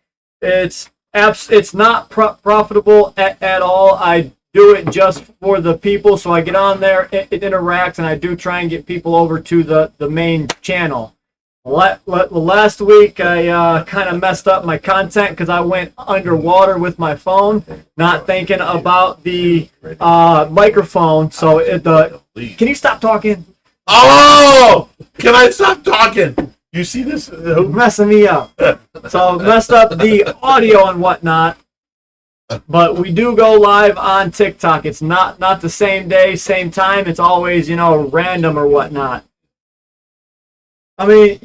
It's not profitable at all. I do it just for the people, so I get on there, it interacts, and I do try and get people over to the main channel. Last week, I kind of messed up my content because I went underwater with my phone, not thinking about the microphone. So can you stop talking? Oh, can I stop talking? You see this? Messing me up. So messed up the audio and whatnot. But we do go live on TikTok. It's not the same day, same time. It's always, random or whatnot. I mean,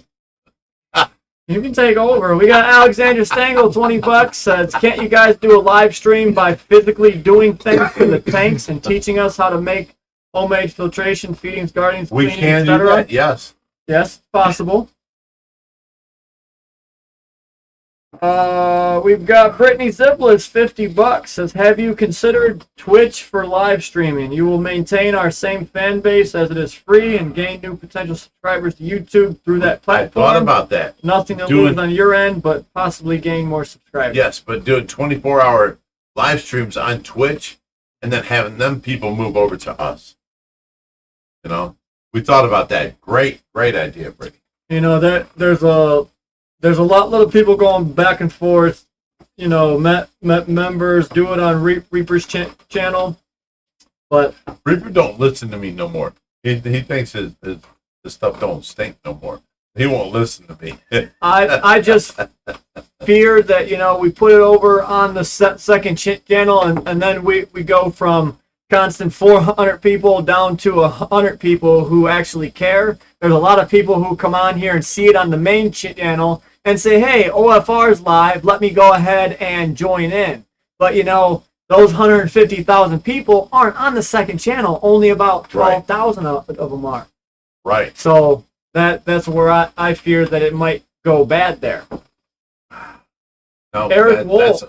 you can take over. We got Alexander Stengel, $20. Says, can't you guys do a live stream by physically doing things for the tanks and teaching us how to make homemade filtration, feedings, guardings, we cleaning, can do etc.? that. Yes. Yes, possible. We've got Brittany Zipless, $50. Says, have you considered Twitch for live streaming? You will maintain our same fan base as it is free and gain new potential subscribers to YouTube through that platform. I thought about that. Nothing to lose on your end, but possibly gain more subscribers. Yes, but do a 24-hour live streams on Twitch and then having them people move over to us. You know, we thought about that. Great idea, Brady. You know, there's a lot of people going back and forth. You know, members do it on Reaper's channel, but Reaper don't listen to me no more. He thinks his stuff don't stink no more. He won't listen to me. I just fear that, you know, we put it over on the second channel and then we go from constant 400 people down to 100 people who actually care. There's a lot of people who come on here and see it on the main channel and say, hey, OFR's live, let me go ahead and join in. But, you know, those 150,000 people aren't on the second channel. Only about 12,000 of them are. Right. So that's where I fear that it might go bad there. No, Eric Wolf.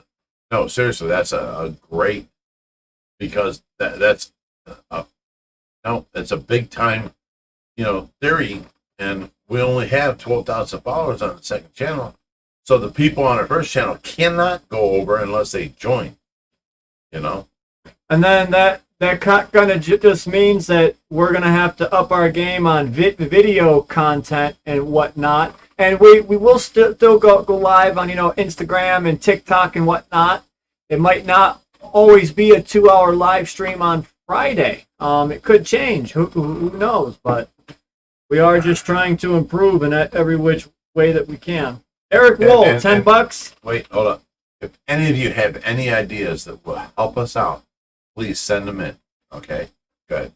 No, seriously, that's a great, because that's a big time, you know, theory, and we only have 12,000 followers on the second channel, so the people on our first channel cannot go over unless they join. You know, and then that kind of just means that we're gonna have to up our game on video content and whatnot. And we will still go live on, you know, Instagram and TikTok and whatnot. It might not always be a 2-hour live stream on Friday. It could change. Who knows? But we are just trying to improve in every which way that we can. Eric Wool, $10. Wait, hold up. If any of you have any ideas that will help us out, please send them in. Okay, good.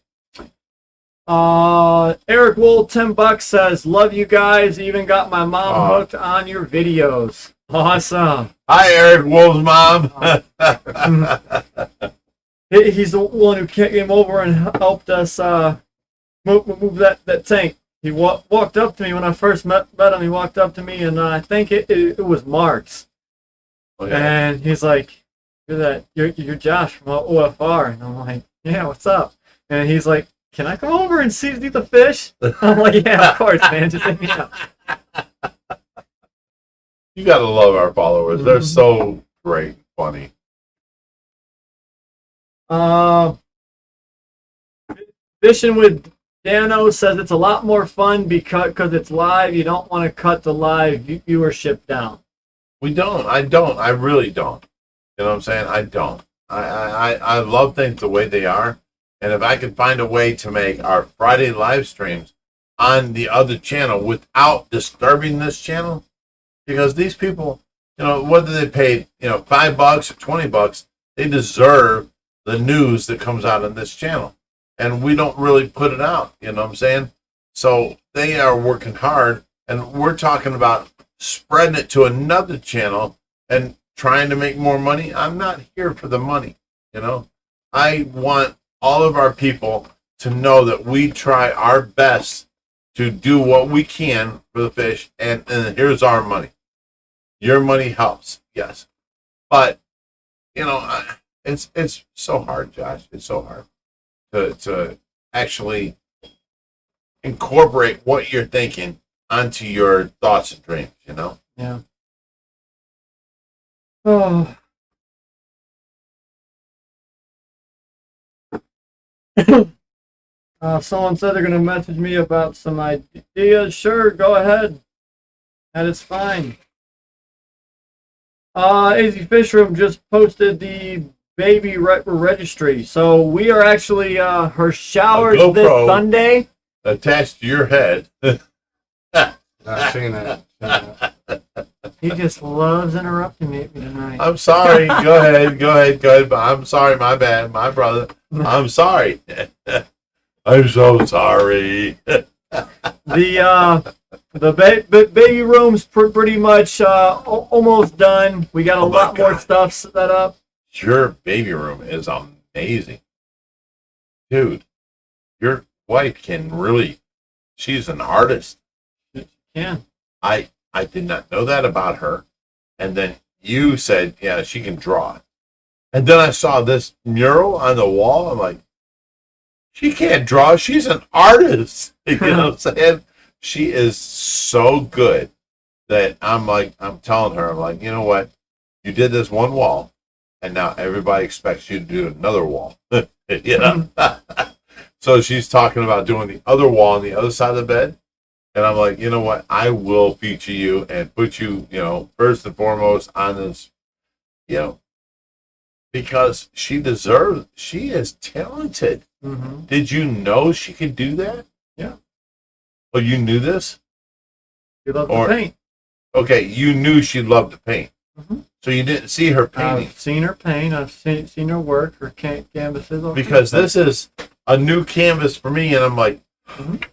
Eric Wool, $10 says, love you guys. Even got my mom hooked on your videos. Awesome. Hi, Eric Wool's mom. He's the one who came over and helped us move that tank. He walked up to me when I first met him. He walked up to me, and I think it was Mark's. Oh, yeah. And he's like, you're Josh from OFR. And I'm like, yeah, what's up? And he's like, can I come over and see the fish? I'm like, yeah, of course, man. Just hit me up. You gotta love our followers. They're so great and funny. Fishing with Dano says it's a lot more fun because it's live. You don't want to cut the live viewership down. We don't. I don't. I really don't. You know what I'm saying? I don't. I love things the way they are. And if I could find a way to make our Friday live streams on the other channel without disturbing this channel, because these people, you know, whether they paid, you know, $5 or $20, they deserve the news that comes out on this channel. And we don't really put it out, you know what I'm saying? So they are working hard, and we're talking about spreading it to another channel and trying to make more money. I'm not here for the money, you know. I want all of our people to know that we try our best to do what we can for the fish, and here's our money. Your money helps, yes. But, you know, it's so hard, Josh. It's so hard to actually incorporate what you're thinking onto your thoughts and dreams, you know? Yeah. Oh. Someone said they're going to message me about some ideas. Sure, go ahead. That is fine. AZ Fish Room just posted the baby registry. So we are actually her showers this Sunday. Attached to your head. I've seen that. He just loves interrupting me tonight. I'm sorry. Go ahead. I'm sorry. My bad. My brother. I'm sorry. I'm so sorry. The baby room's pretty much almost done. We got a lot more stuff set up. Your baby room is amazing. Dude, your wife can really, she's an artist. Yeah. I did not know that about her. And then you said, yeah, she can draw. And then I saw this mural on the wall. I'm like, she can't draw. She's an artist. You know what I'm saying? She is so good that I'm telling her, I'm like, you know what? You did this one wall. and now everybody expects you to do another wall. You know? So she's talking about doing the other wall on the other side of the bed. And I'm like, you know what? I will feature you and put you, you know, first and foremost on this, you know, because she is talented. Mm-hmm. Did you know she could do that? Yeah. Oh, you knew this? You love Or- to paint. Okay, you knew she loved to paint. Mhm. So you didn't see her painting. I've seen her paint. I've seen her work, her canvases. all Because kinds this is a new canvas for me, and I'm like, Mhm.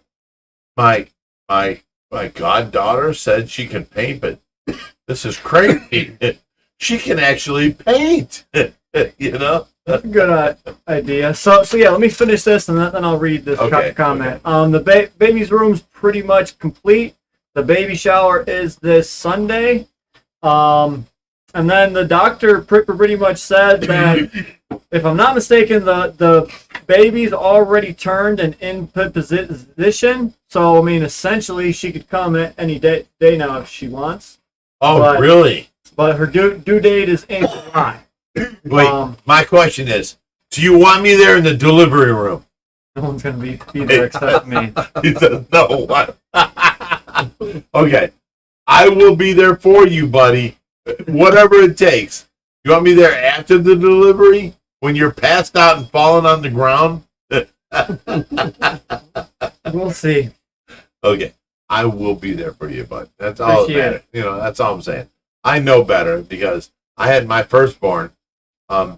my goddaughter said she can paint, but this is crazy. She can actually paint. You know? That's a good idea. So yeah, let me finish this and then I'll read this Okay, comment. The baby's room's pretty much complete. The baby shower is this Sunday. And then the doctor pretty much said that, if I'm not mistaken, the baby's already turned and in position. So, I mean, essentially, she could come at any day now if she wants. Oh, But- really? But her due date is in July. Wait, my question is, do you want me there in the delivery room? No one's going to be there except me. He says, no, what? Okay, I will be there for you, buddy. Whatever it takes. You want me there after the delivery? When you're passed out and falling on the ground? We'll see. Okay, I will be there for you, bud. That's all that Appreciate matters. You know, that's all I'm saying. I know better because I had my firstborn,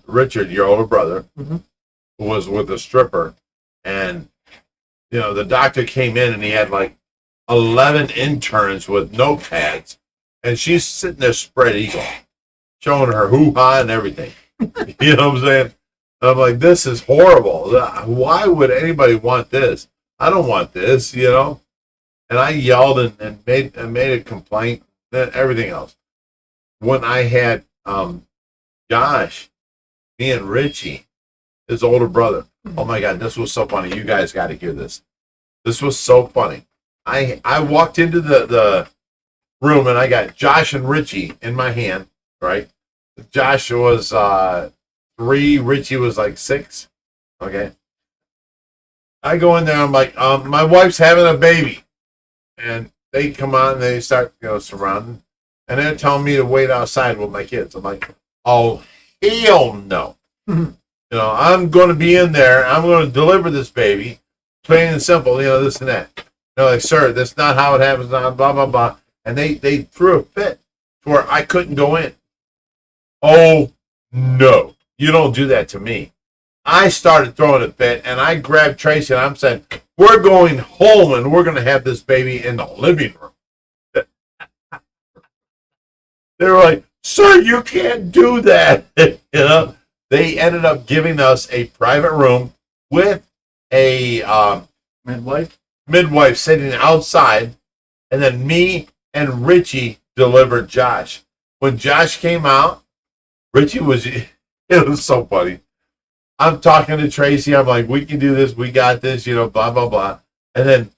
Richard, your older brother, Mhm. who was with a stripper, and you know the doctor came in and he had like 11 interns with notepads, and she's sitting there spread eagle, showing her hoo-ha and everything. You know what I'm saying? I'm like, this is horrible. Why would anybody want this? I don't want this, you know? And I yelled and made a complaint and everything else. When I had Josh, me and Richie, his older brother. Oh my God, this was so funny. You guys got to hear this. This was so funny. I walked into the room and I got Josh and Richie in my hand, right? Josh was 3, Richie was like 6. Okay. I go in there, I'm like, my wife's having a baby. And they come on and they start, you know, surrounding. And they're telling me to wait outside with my kids. I'm like, oh, hell no. You know, I'm going to be in there. I'm going to deliver this baby. Plain and simple, you know, this and that. They're like, sir, that's not how it happens, blah, blah, blah. And they threw a fit to where I couldn't go in. Oh, no. You don't do that to me. I started throwing a fit, and I grabbed Tracy, and I'm saying, we're going home, and we're going to have this baby in the living room. They were like, sir, you can't do that. You know, they ended up giving us a private room with a midwife sitting outside, and then me and Richie delivered Josh. When Josh came out, Richie was, it was so funny. I'm talking to Tracy. I'm like, we can do this. We got this, you know, blah, blah, blah. And then,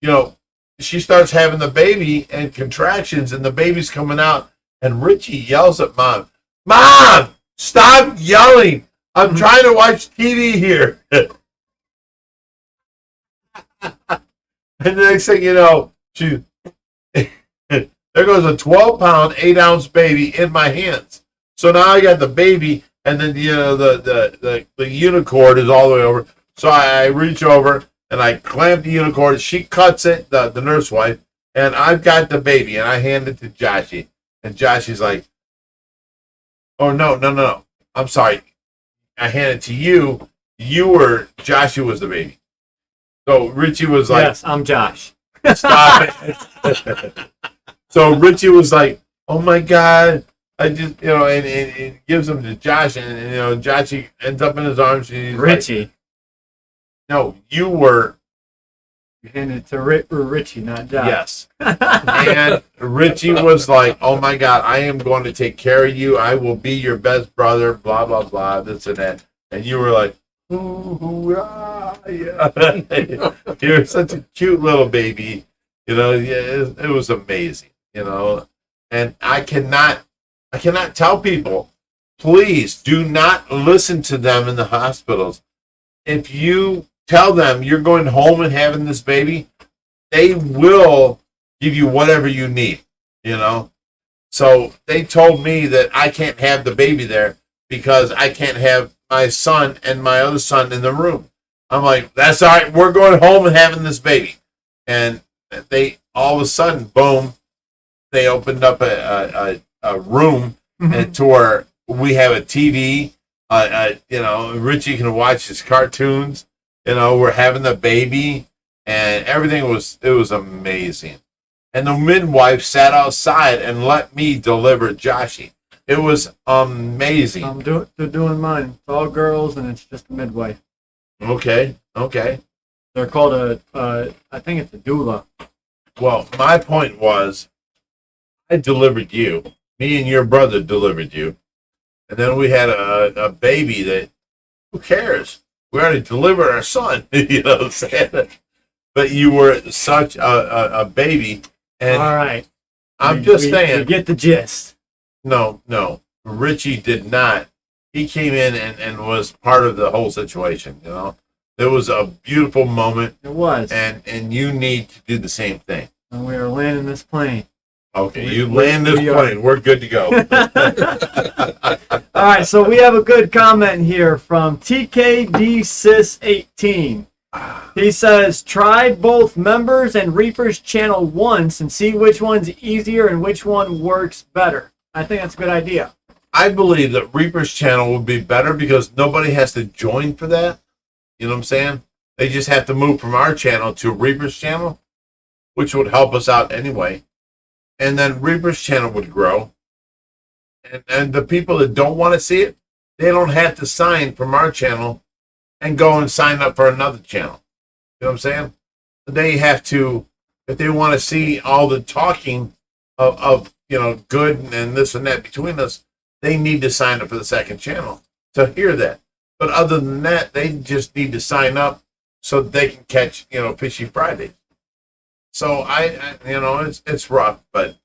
you know, she starts having the baby and contractions, and the baby's coming out. And Richie yells at Mom, Mom, stop yelling. I'm trying to watch TV here. And the next thing you know, there goes a 12-pound, 8-ounce baby in my hands. So now I got the baby, and then, you know, the unicord is all the way over. So I reach over, and I clamp the unicord. She cuts it, the nurse wife, and I've got the baby, and I hand it to Joshy. And Joshy's like, oh, no. I'm sorry. I hand it to you. Joshy was the baby. So Richie was like, yes, I'm Josh. stop it. So Richie was like, oh my God. I just, you know, and gives him to Josh, and you know, Joshy ends up in his arms. And he's Richie. like, no, you were. You handed it to Richie, not Josh. Yes. And Richie was like, oh my God, I am going to take care of you. I will be your best brother, blah, blah, blah, this and that. And you were like, ooh, ah, yeah. You're such a cute little baby. You know, yeah, it was amazing, you know. And I cannot tell people please do not listen to them in the hospitals. If you tell them you're going home and having this baby, they will give you whatever you need, you know. So they told me that I can't have the baby there because I can't have my son and my other son in the room. I'm like, that's all right. We're going home and having this baby. And they all of a sudden, boom, they opened up a room and to where we have a TV. You know, Richie can watch his cartoons. You know, we're having the baby, and everything was amazing. And the midwife sat outside and let me deliver Joshy. It was amazing. They're doing mine. It's all girls, and it's just a midwife. Okay. They're called I think it's a doula. Well, my point was, I delivered you. Me and your brother delivered you. And then we had a baby that, who cares? We already delivered our son. You know what I'm saying? But you were such a baby. And all right. I'm saying. You get the gist. No. Richie did not. He came in and was part of the whole situation, you know? It was a beautiful moment. It was. And you need to do the same thing. And we are landing this plane. Okay, you land this plane. We're good to go. All right, so we have a good comment here from TKDSys18. He says, try both Members and Reapers channel once and see which one's easier and which one works better. I think that's a good idea. I believe that Reaper's channel would be better because nobody has to join for that. You know what I'm saying? They just have to move from our channel to Reaper's channel, which would help us out anyway. And then Reaper's channel would grow. And the people that don't want to see it, they don't have to sign from our channel and go and sign up for another channel. You know what I'm saying? They have to, if they want to see all the talking of you know, good and this and that between us, they need to sign up for the second channel to hear that. But other than that, they just need to sign up so that they can catch, you know, Fishy Fridays. So I you know, it's rough, but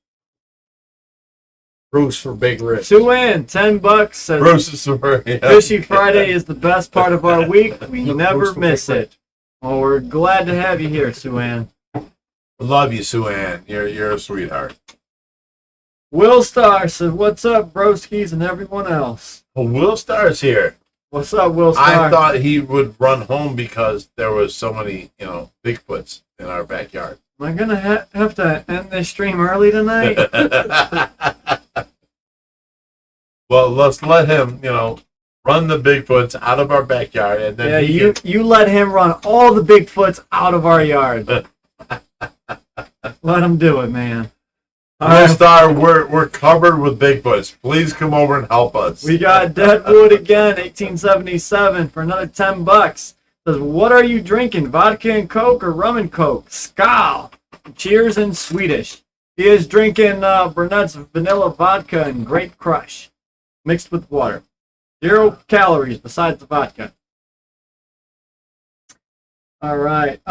Bruce for Bigrich. Sue Ann, $10 says Bruce is for Fishy Friday is the best part of our week. We never miss it. Well, we're glad to have you here, Sue Ann. Love you, Sue Ann. You're a sweetheart. Will Star says, what's up, broskies and everyone else? Well, Will Star's here. What's up, Will Star? I thought he would run home because there was so many, you know, Bigfoots in our backyard. Am I going to have to end this stream early tonight? Well, let's let him, you know, run the Bigfoots out of our backyard. And then you let him run all the Bigfoots out of our yard. Let him do it, man. Will Star, we're covered with Bigfoots. Please come over and help us. We got Deadwood again, 1877 for another $10. Says, what are you drinking? Vodka and Coke or rum and Coke? Skål. Cheers in Swedish. He is drinking Burnett's vanilla vodka and grape crush mixed with water. 0 calories besides the vodka. All right.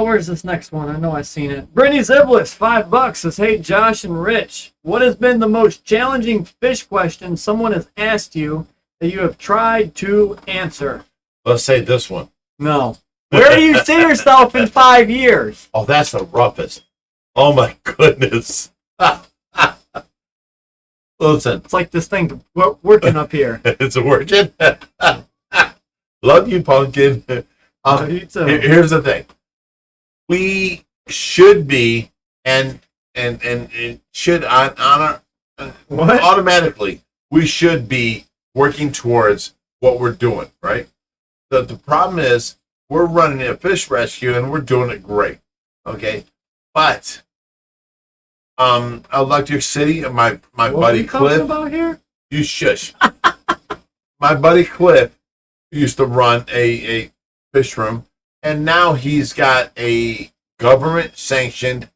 Where's this next one? I know I've seen it. Brittany Ziblis, $5 says, hey, Josh and Rich, what has been the most challenging fish question someone has asked you that you have tried to answer? Let's say this one. No. Where do you see yourself in 5 years? Oh, that's the roughest. Oh, my goodness. Listen. It's like this thing working up here. It's working. Love you, Pumpkin. Here's the thing. We should be, and it should automatically, we should be working towards what we're doing, right? The problem is we're running a fish rescue and we're doing it great, okay? But Electric City, my buddy Cliff. What are we talking about here? You shush. My buddy Cliff used to run a fish room, and now he's got a government sanctioned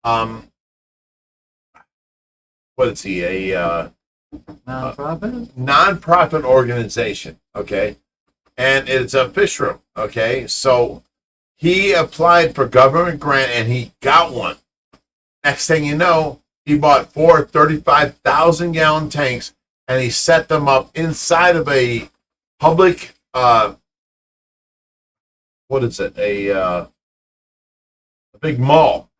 what is he, a non-profit organization, okay? And it's a fish room, okay? So he applied for government grant and he got one. Next thing you know, he bought 4 35,000 gallon tanks and he set them up inside of a public, what is it? A big mall.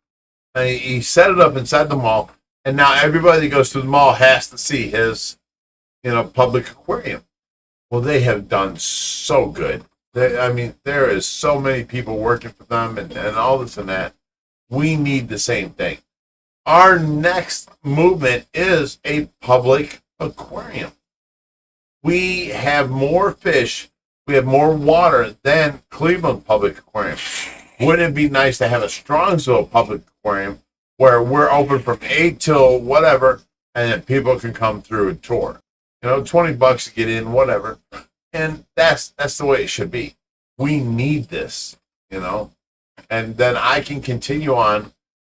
And he set it up inside the mall, and now everybody that goes to the mall has to see his, public aquarium. Well, they have done so good. There is so many people working for them and all this and that. We need the same thing. Our next movement is a public aquarium. We have more fish, we have more water than Cleveland Public Aquarium. Wouldn't it be nice to have a Strongsville Public Aquarium where we're open from 8 till whatever, and then people can come through and tour? $20 to get in, whatever. And that's the way it should be. We need this, and then I can continue on.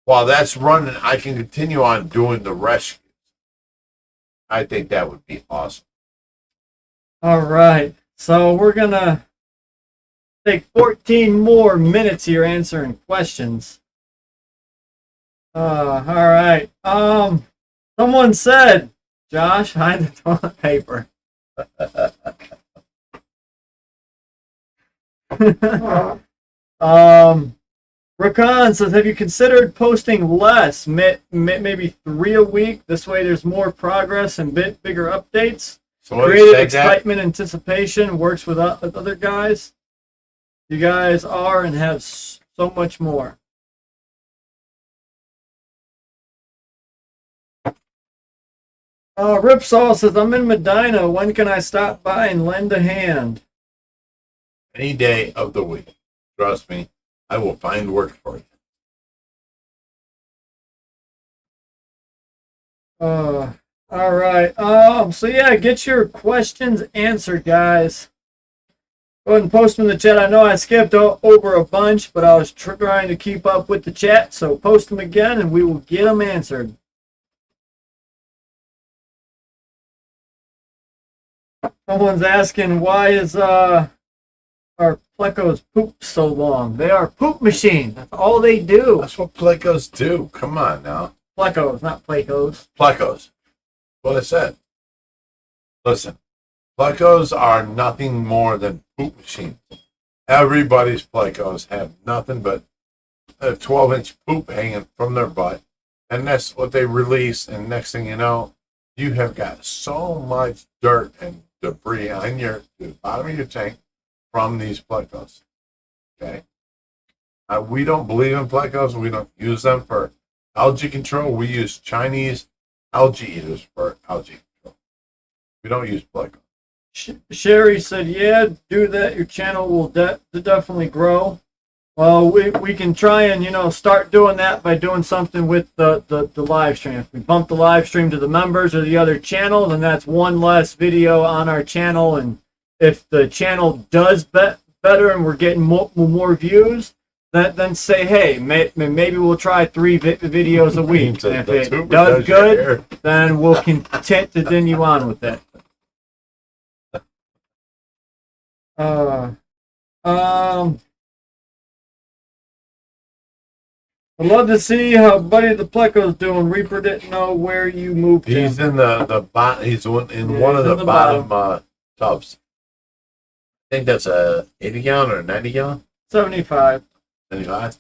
While that's running, I can continue on doing the rescues. I think that would be awesome. All right. So we're going to take 14 more minutes here answering questions. All right. Someone said, Josh, hide the toilet paper. Rakan says, have you considered posting less, maybe 3 a week? This way there's more progress and bigger updates. So Creative excitement, anticipation, works with other guys. You guys are and have so much more. Ripsaw says, I'm in Medina. When can I stop by and lend a hand? Any day of the week. Trust me, I will find work for you. All right. So yeah, get your questions answered, guys. Go ahead and post them in the chat. I know I skipped over a bunch, but I was trying to keep up with the chat. So post them again, and we will get them answered. Someone's asking, why is our plecos poop so long? They are poop machines. That's all they do. That's what plecos do. Come on now. Plecos, not plecos. Plecos. What I said. Listen, plecos are nothing more than poop machines. Everybody's plecos have nothing but a 12-inch poop hanging from their butt, and that's what they release. And next thing you know, you have got so much dirt and debris on the bottom of your tank from these plecos. Okay? We don't believe in plecos. We don't use them for algae control. We use Chinese algae eaters for algae control. We don't use plecos. Sherry said, yeah, do that. Your channel will definitely grow. Well, we can try and, start doing that by doing something with the live stream. If we bump the live stream to the members or the other channel, then that's one less video on our channel. And if the channel does better and we're getting more views, then say, hey, maybe we'll try 3 videos a week. And if it does good, then we'll continue on with it. I'd love to see how Buddy the Pleco's doing. Reaper didn't know where you moved him. He's in the bottom. He's in one of the bottom tubs. I think that's a 80 gallon or a 90 gallon. 75. 75.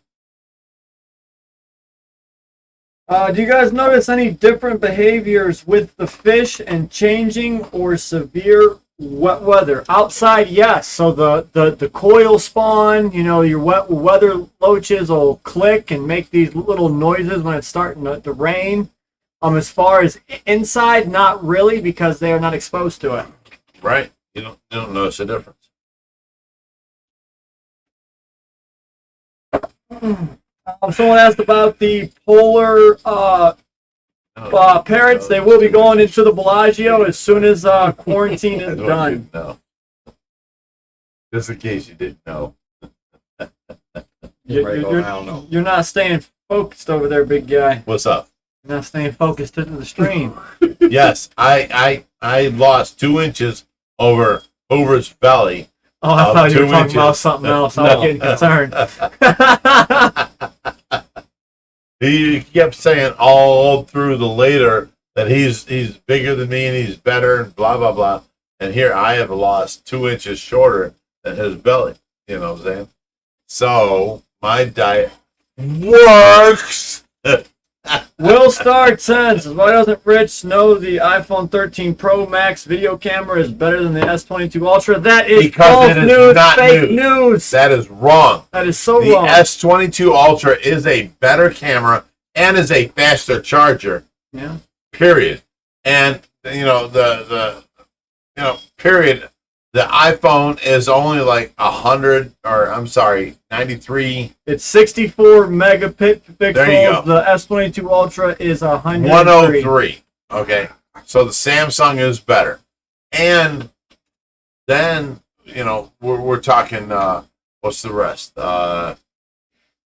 Do you guys notice any different behaviors with the fish and changing or severe wet weather? Outside, yes. So the coil spawn, your wet weather loaches will click and make these little noises when it's starting to rain. As far as inside, not really, because they are not exposed to it. Right. You don't notice the difference. Someone asked about the polar parrots. They will be going into the Bellagio as soon as quarantine is done. No. Just in case you didn't know. You're not staying focused over there, big guy. What's up? You're not staying focused into the stream. Yes, I lost 2 inches over Hoover's belly. Oh, I thought you were talking about something else. I was getting concerned. He kept saying all through the later that he's bigger than me and he's better and blah blah blah. And here I have lost 2 inches shorter than his belly. You know what I'm saying? So my diet works. Will Stark says, why doesn't Rich know the iPhone 13 Pro Max video camera is better than the S22 Ultra? That is Because false it is news, not fake news. news. That is wrong. That is so The wrong. S22 Ultra is a better camera and is a faster charger. Yeah. Period. And period. The iPhone is only like 93. It's 64 megapixels. There you go. The S22 Ultra is 103. 103. Okay. So the Samsung is better. And then, we're talking, what's the rest? The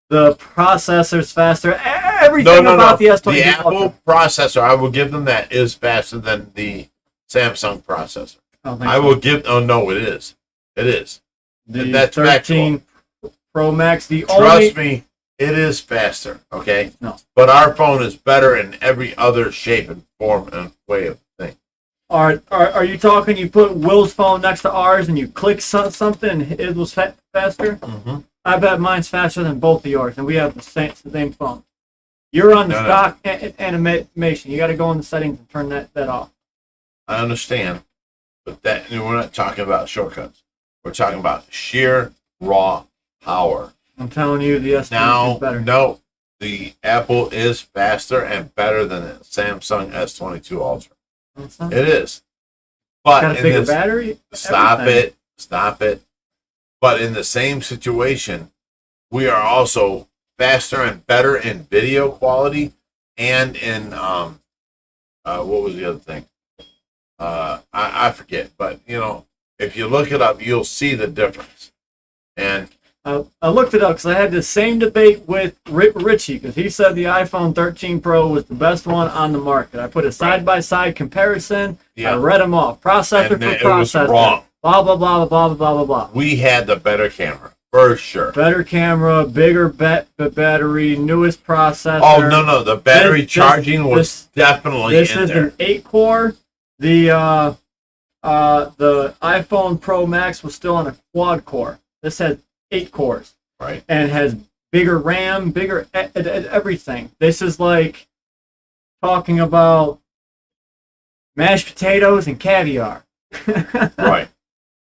processor's faster. Everything about the S22 The Apple Ultra. processor, I will give them that, is faster than the Samsung processor. I will give. Oh no, it is. It is. The That's 13 Pro Max. Trust me, it is faster. Okay. No. But our phone is better in every other shape and form and way of thing. Are you talking? You put Will's phone next to ours and you click something and it was faster? Mm-hmm. I bet mine's faster than both of yours, and we have the same phone. You're on the stock animation. You got to go in the settings and turn that off. I understand, but we're not talking about shortcuts. We're talking about sheer raw power. I'm telling you, the S22 Now, is better. no, the Apple is faster and better than the Samsung S22 Ultra. It is. But Got a in bigger this, battery. Stop Everything. it. But in the same situation, we are also faster and better in video quality and in what was the other thing? I forget, but if you look it up, you'll see the difference. And I looked it up because I had the same debate with Richie because he said the iPhone 13 Pro was the best one on the market. I put a side-by-side comparison. Yeah. I read them off. Processor And for it was processor. wrong. Blah, blah, blah, blah, blah, blah, blah, blah. we had the better camera for sure. Better camera, bigger battery, newest processor. Oh no, the battery This- charging was definitely This in is there. an 8-core. The iPhone Pro Max was still on a quad core. This had 8 cores. Right. And has bigger RAM, bigger everything. This is like talking about mashed potatoes and caviar. Right.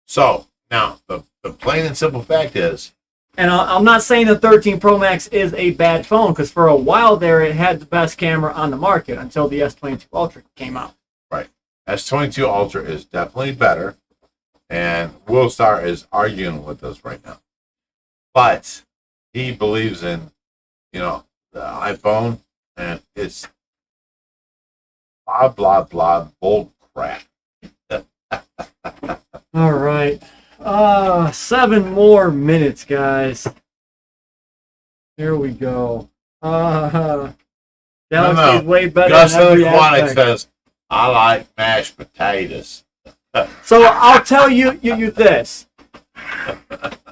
So now the plain and simple fact is, And I'm not saying the 13 Pro Max is a bad phone because for a while there it had the best camera on the market until the S22 Ultra came out. right, S22 Ultra is definitely better, and Will Star is arguing with us right now, but he believes in the iPhone, and it's blah blah blah bull crap. All right. 7 more minutes, guys. Here we go. Galaxy is way better Gus than every Aquatic aspect. says, "I like mashed potatoes." So I'll tell you this.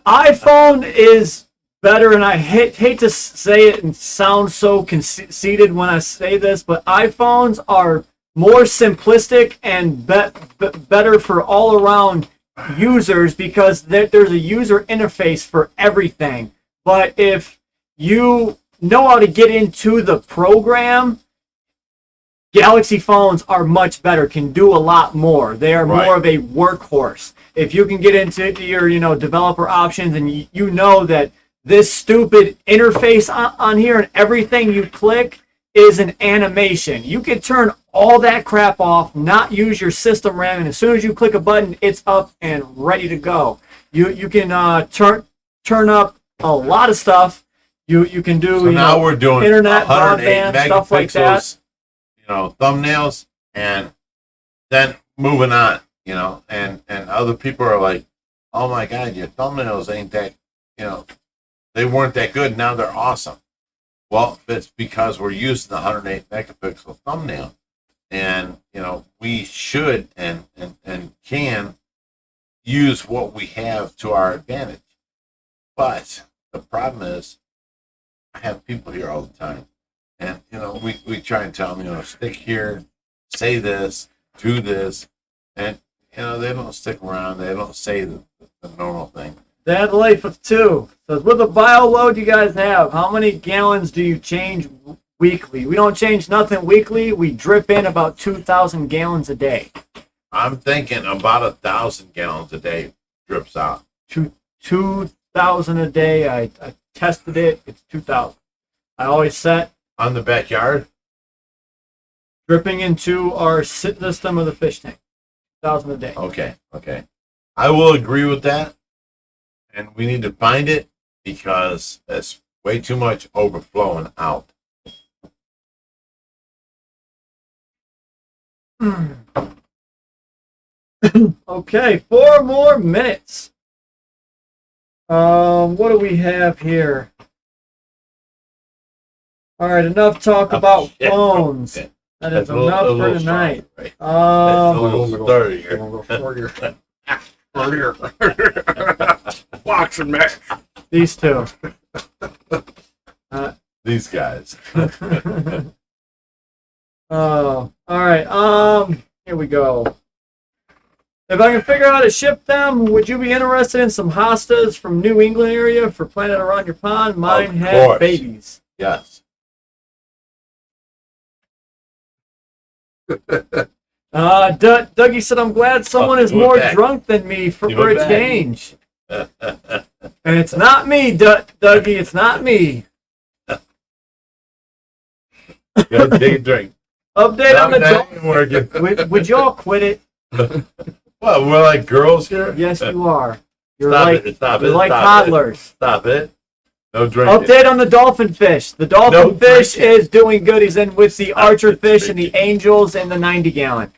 iPhone is better, and I hate to say it and sound so conceited when I say this, but iPhones are more simplistic and better for all-around users because there's a user interface for everything. But if you know how to get into the program, Galaxy phones are much better, can do a lot more. They are Right. more of a workhorse. If you can get into your developer options and you know that this stupid interface on here and everything you click is an animation, you can turn all that crap off, not use your system RAM, and as soon as you click a button, it's up and ready to go. You can turn up a lot of stuff. You can do So now we're doing internet, 108 broadband, stuff like that. megapixels, thumbnails, and then moving on, and other people are like, "Oh my God, your thumbnails ain't that, they weren't that good. Now they're awesome." Well, it's because we're using the 108 megapixel thumbnail, and we should and can use what we have to our advantage. But the problem is, I have people here all the time, and we try and tell them, stick here, say this, do this, and you know they don't stick around. They don't say the normal thing. Dad Life of 2 says, with the bio load you guys have, how many gallons do you change weekly? We don't change nothing weekly. We drip in about 2,000 gallons a day. I'm thinking about 1,000 gallons a day drips out. 2,000 a day. I tested it. It's 2,000. I always set On the backyard? dripping into our system of the fish tank. 2,000 a day. Okay. I will agree with that. And we need to find it because it's way too much overflowing out. Okay, 4 more minutes. What do we have here? All right, enough talk about shit. phones. Okay. That is That's a little- enough a for little tonight. strong, right? That's a little sturdy here. Boxing match. These two. These guys. Oh, all right. Here we go. If I can figure out how to ship them, would you be interested in some hostas from New England area for planting around your pond? Mine Of had course. babies. Yes. Dougie said, I'm glad someone is Who more back? drunk than me for You a back. change. And it's not me, Dougie. It's not me. Gotta take a drink. Update on the That dolphin. ain't working. Would y'all quit it? Well, we're like girls here? Yes, you are. You're Stop like it. Stop it. you're like Stop toddlers. It. Stop it. No drinking. Update on the dolphin fish. The dolphin No fish drinking. is doing good. He's in with the Stop archer it, fish and the drinking. angels and the 90-gallon.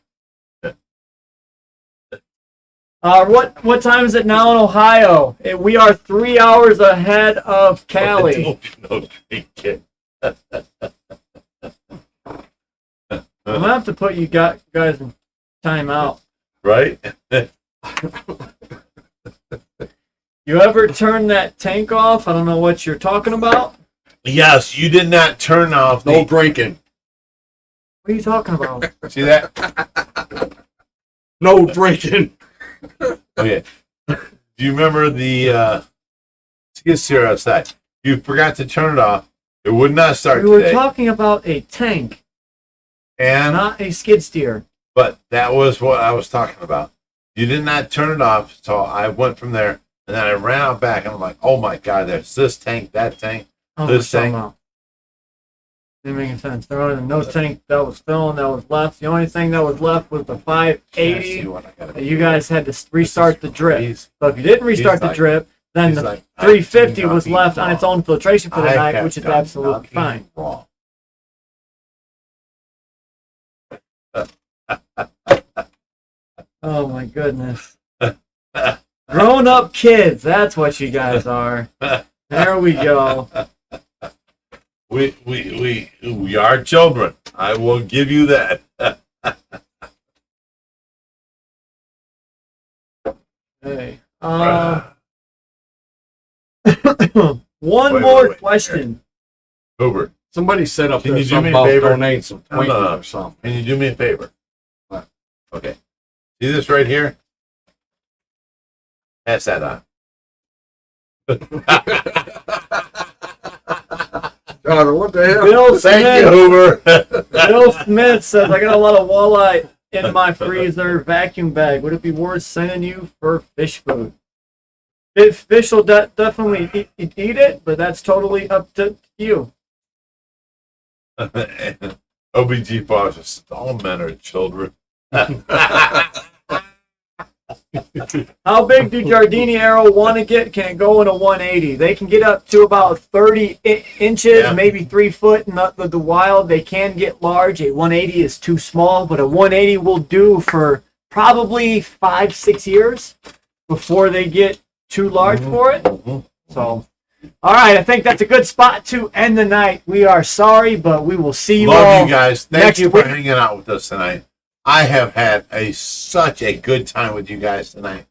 What time is it now in Ohio? We are 3 hours ahead of Cali. No drinking. I'm gonna have to put you guys in timeout. Right? You ever turn that tank off? I don't know what you're talking about. Yes, you did not turn off No the... drinking. What are you talking about? See that? No drinking. Okay. Do you remember the... skid steer outside? You forgot to turn it off. It would not start We were today. talking about a tank, And not a skid steer. But that was what I was talking about. You did not turn it off, so I went from there, and then I ran out back, and I'm like, oh my God, there's this tank, that tank. Oh, This tank. Didn't make any sense. There was no tank that was filling that was left. The only thing that was left was the 580. You guys had to restart the drip. So if you didn't restart the like- drip, then he's the like, I 350 do not was be left on wrong. its own filtration for the I night, have which is done absolutely nothing fine. Wrong. Oh my goodness. Grown up kids, that's what you guys are. There we go. We are children. I will give you that. Hey. One Wait, more wait. question. Hoover, Somebody said up Can there you do something me a about favor? donating some No, Twinkies no. or something. can you do me a favor? What? Okay. See this right here? Pass that on. God, what the hell? Bill Thank you, Smith. Hoover. Bill Smith says, I got a lot of walleye in my freezer vacuum bag. Would it be worth sending you for fish food? Fish will definitely eat it, but that's totally up to you. OBG pauses. All men are children. How big do Giardini Arrow want to get? Can it go in a 180? They can get up to about 30 inches, Yeah. maybe 3 foot in the wild. They can get large. A 180 is too small, but a 180 will do for probably 5-6 years before they get too large for it. So, all right, I think that's a good spot to end the night. We are sorry, but we will see you all. Love you guys. Thanks next for week. hanging out with us tonight. I have had such a good time with you guys tonight.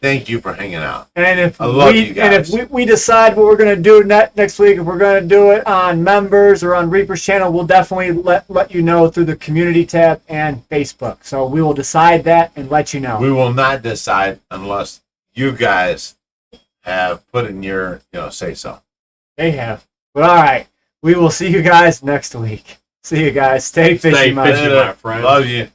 Thank you for hanging out. And if I love you guys. and if we decide what we're going to do next week, if we're going to do it on members or on Reaper's channel, we'll definitely let you know through the community tab and Facebook. So we will decide that and let you know. We will not decide unless you guys have put in your, say so. They have. But all right, we will see you guys next week. See you guys. Stay fishy, Stay my fishy, my friend. Love you.